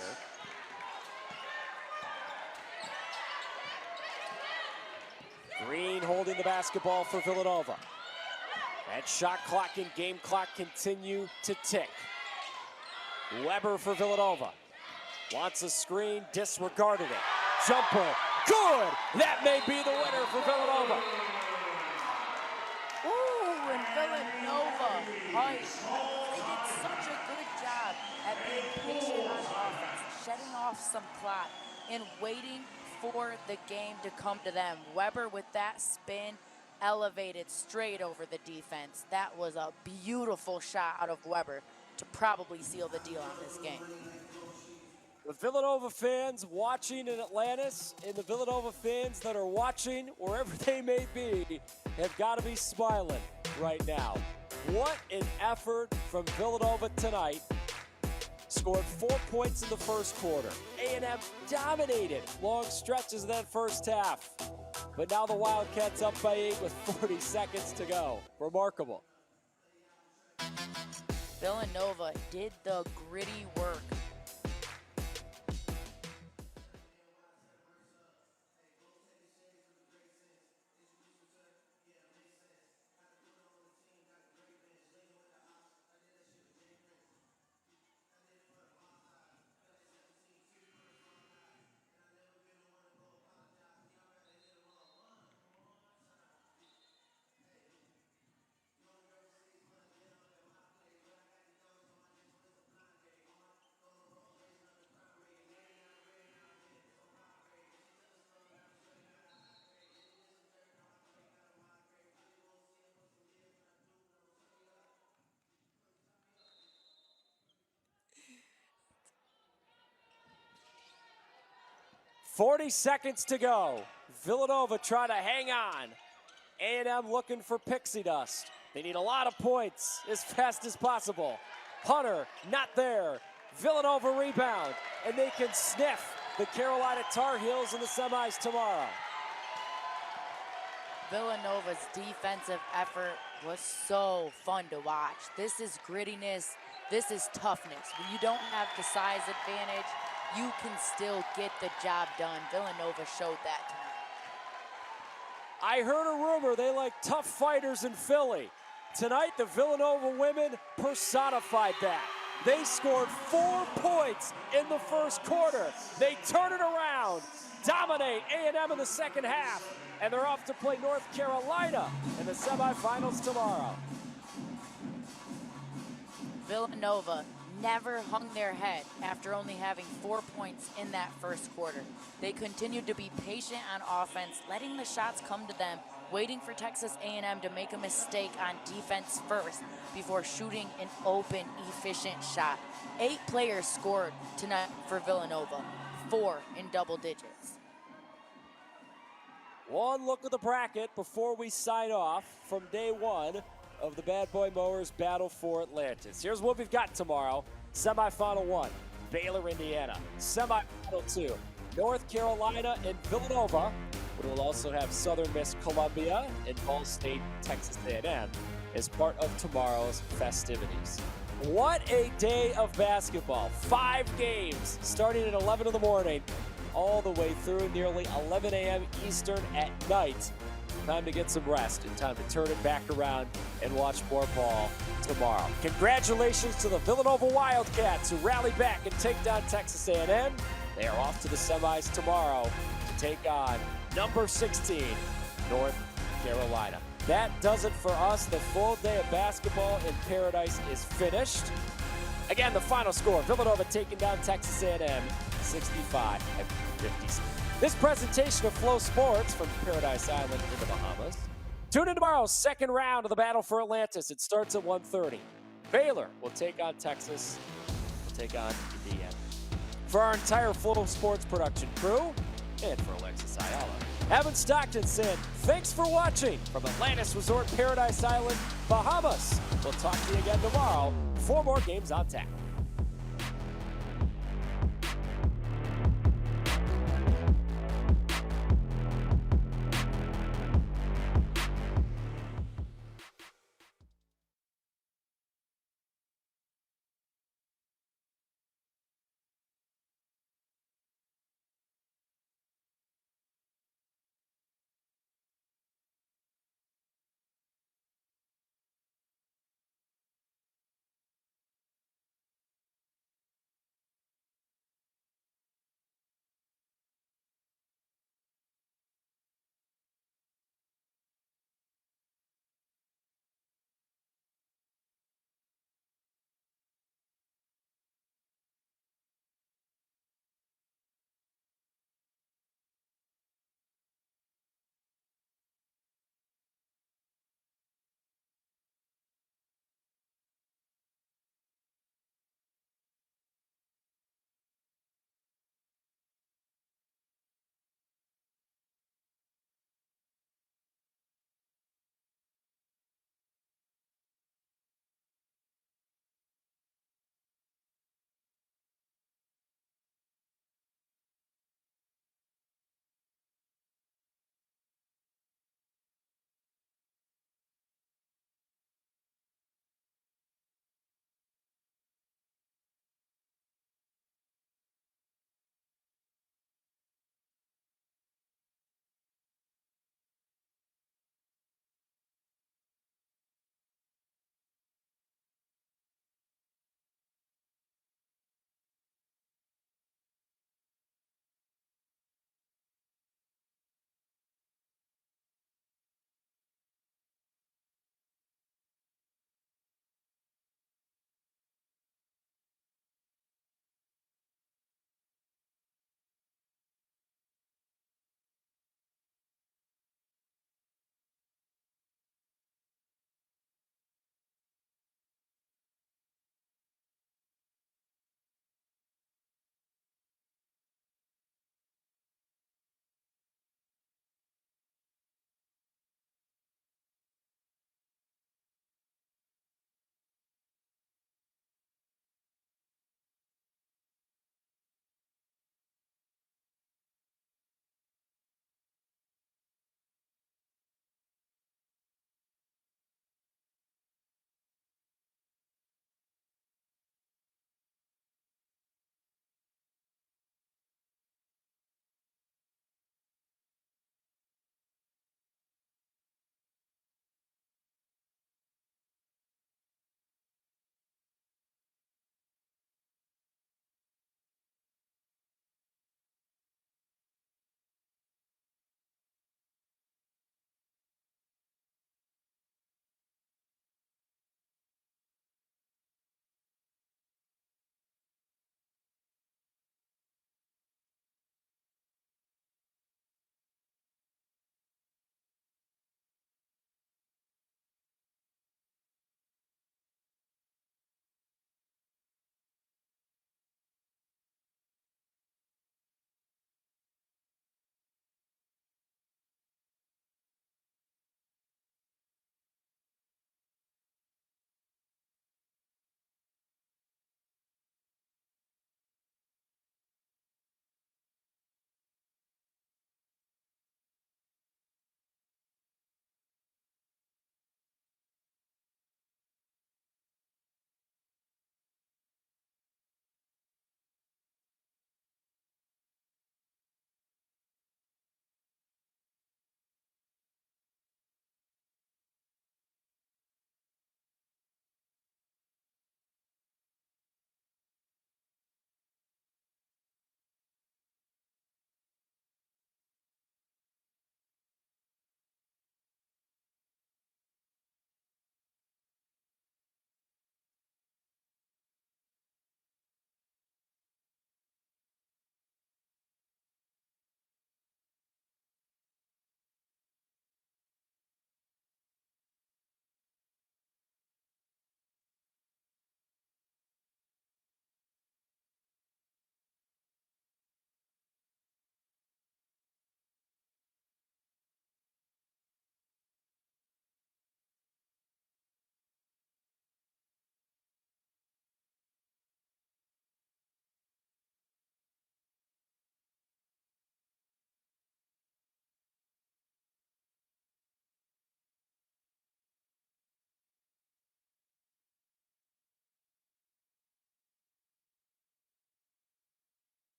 Green holding the basketball for Villanova. That shot clock and game clock continue to tick. Weber for Villanova. Wants a screen, disregarded it. Jumper, good! That may be the winner for Villanova. Ooh, and Villanova, they did such a good job at being patient on offense, shedding off some clock, and waiting for the game to come to them. Weber with that spin, elevated straight over the defense. That was a beautiful shot out of Weber to probably seal the deal on this game. The Villanova fans watching in Atlantis and the Villanova fans that are watching wherever they may be have got to be smiling right now. What an effort from Villanova tonight. Scored 4 points in the first quarter. A&M dominated long stretches of that first half. But now the Wildcats up by 8 with 40 seconds to go. Remarkable. Villanova did the gritty work. .40 seconds to go. Villanova trying to hang on. A&M looking for pixie dust. They need a lot of points as fast as possible. Hunter, not there. Villanova rebound, and they can sniff the Carolina Tar Heels in the semis tomorrow. Villanova's defensive effort was so fun to watch. This is grittiness. This is toughness. When you don't have the size advantage, you can still get the job done. Villanova showed that tonight. I heard a rumor they like tough fighters in Philly. Tonight, the Villanova women personified that. They scored 4 points in the first quarter. They turn it around, dominate A&M in the second half, and they're off to play North Carolina in the semifinals tomorrow. Villanova never hung their head after only having 4 points in that first quarter. They continued to be patient on offense, letting the shots come to them, waiting for Texas A&M to make a mistake on defense first before shooting an open, efficient shot. 8 players scored tonight for Villanova, 4 in double digits. One look at the bracket before we sign off from day 1 of the Bad Boy Mowers Battle for Atlantis. Here's what we've got tomorrow. Semifinal 1, Baylor, Indiana. Semifinal 2, North Carolina and Villanova. We will also have Southern Miss Columbia and Ball State, Texas A&M as part of tomorrow's festivities. What a day of basketball. 5 games starting at 11 in the morning all the way through nearly 11 a.m. Eastern at night. Time to get some rest and time to turn it back around and watch more ball tomorrow. Congratulations to the Villanova Wildcats who rally back and take down Texas A&M. They are off to the semis tomorrow to take on number 16, North Carolina. That does it for us. The full day of basketball in paradise is finished. Again, the final score, Villanova taking down Texas A&M 65-56. This presentation of Flow Sports from Paradise Island in the Bahamas. Tune in tomorrow's second round of the Battle for Atlantis. It starts at 1:30. Baylor will take on Texas. Will take on Indiana. For our entire Flow Sports production crew, and for Alexis Ayala, Evan Stockton said, thanks for watching from Atlantis Resort Paradise Island, Bahamas. We'll talk to you again tomorrow. 4 more games on tap.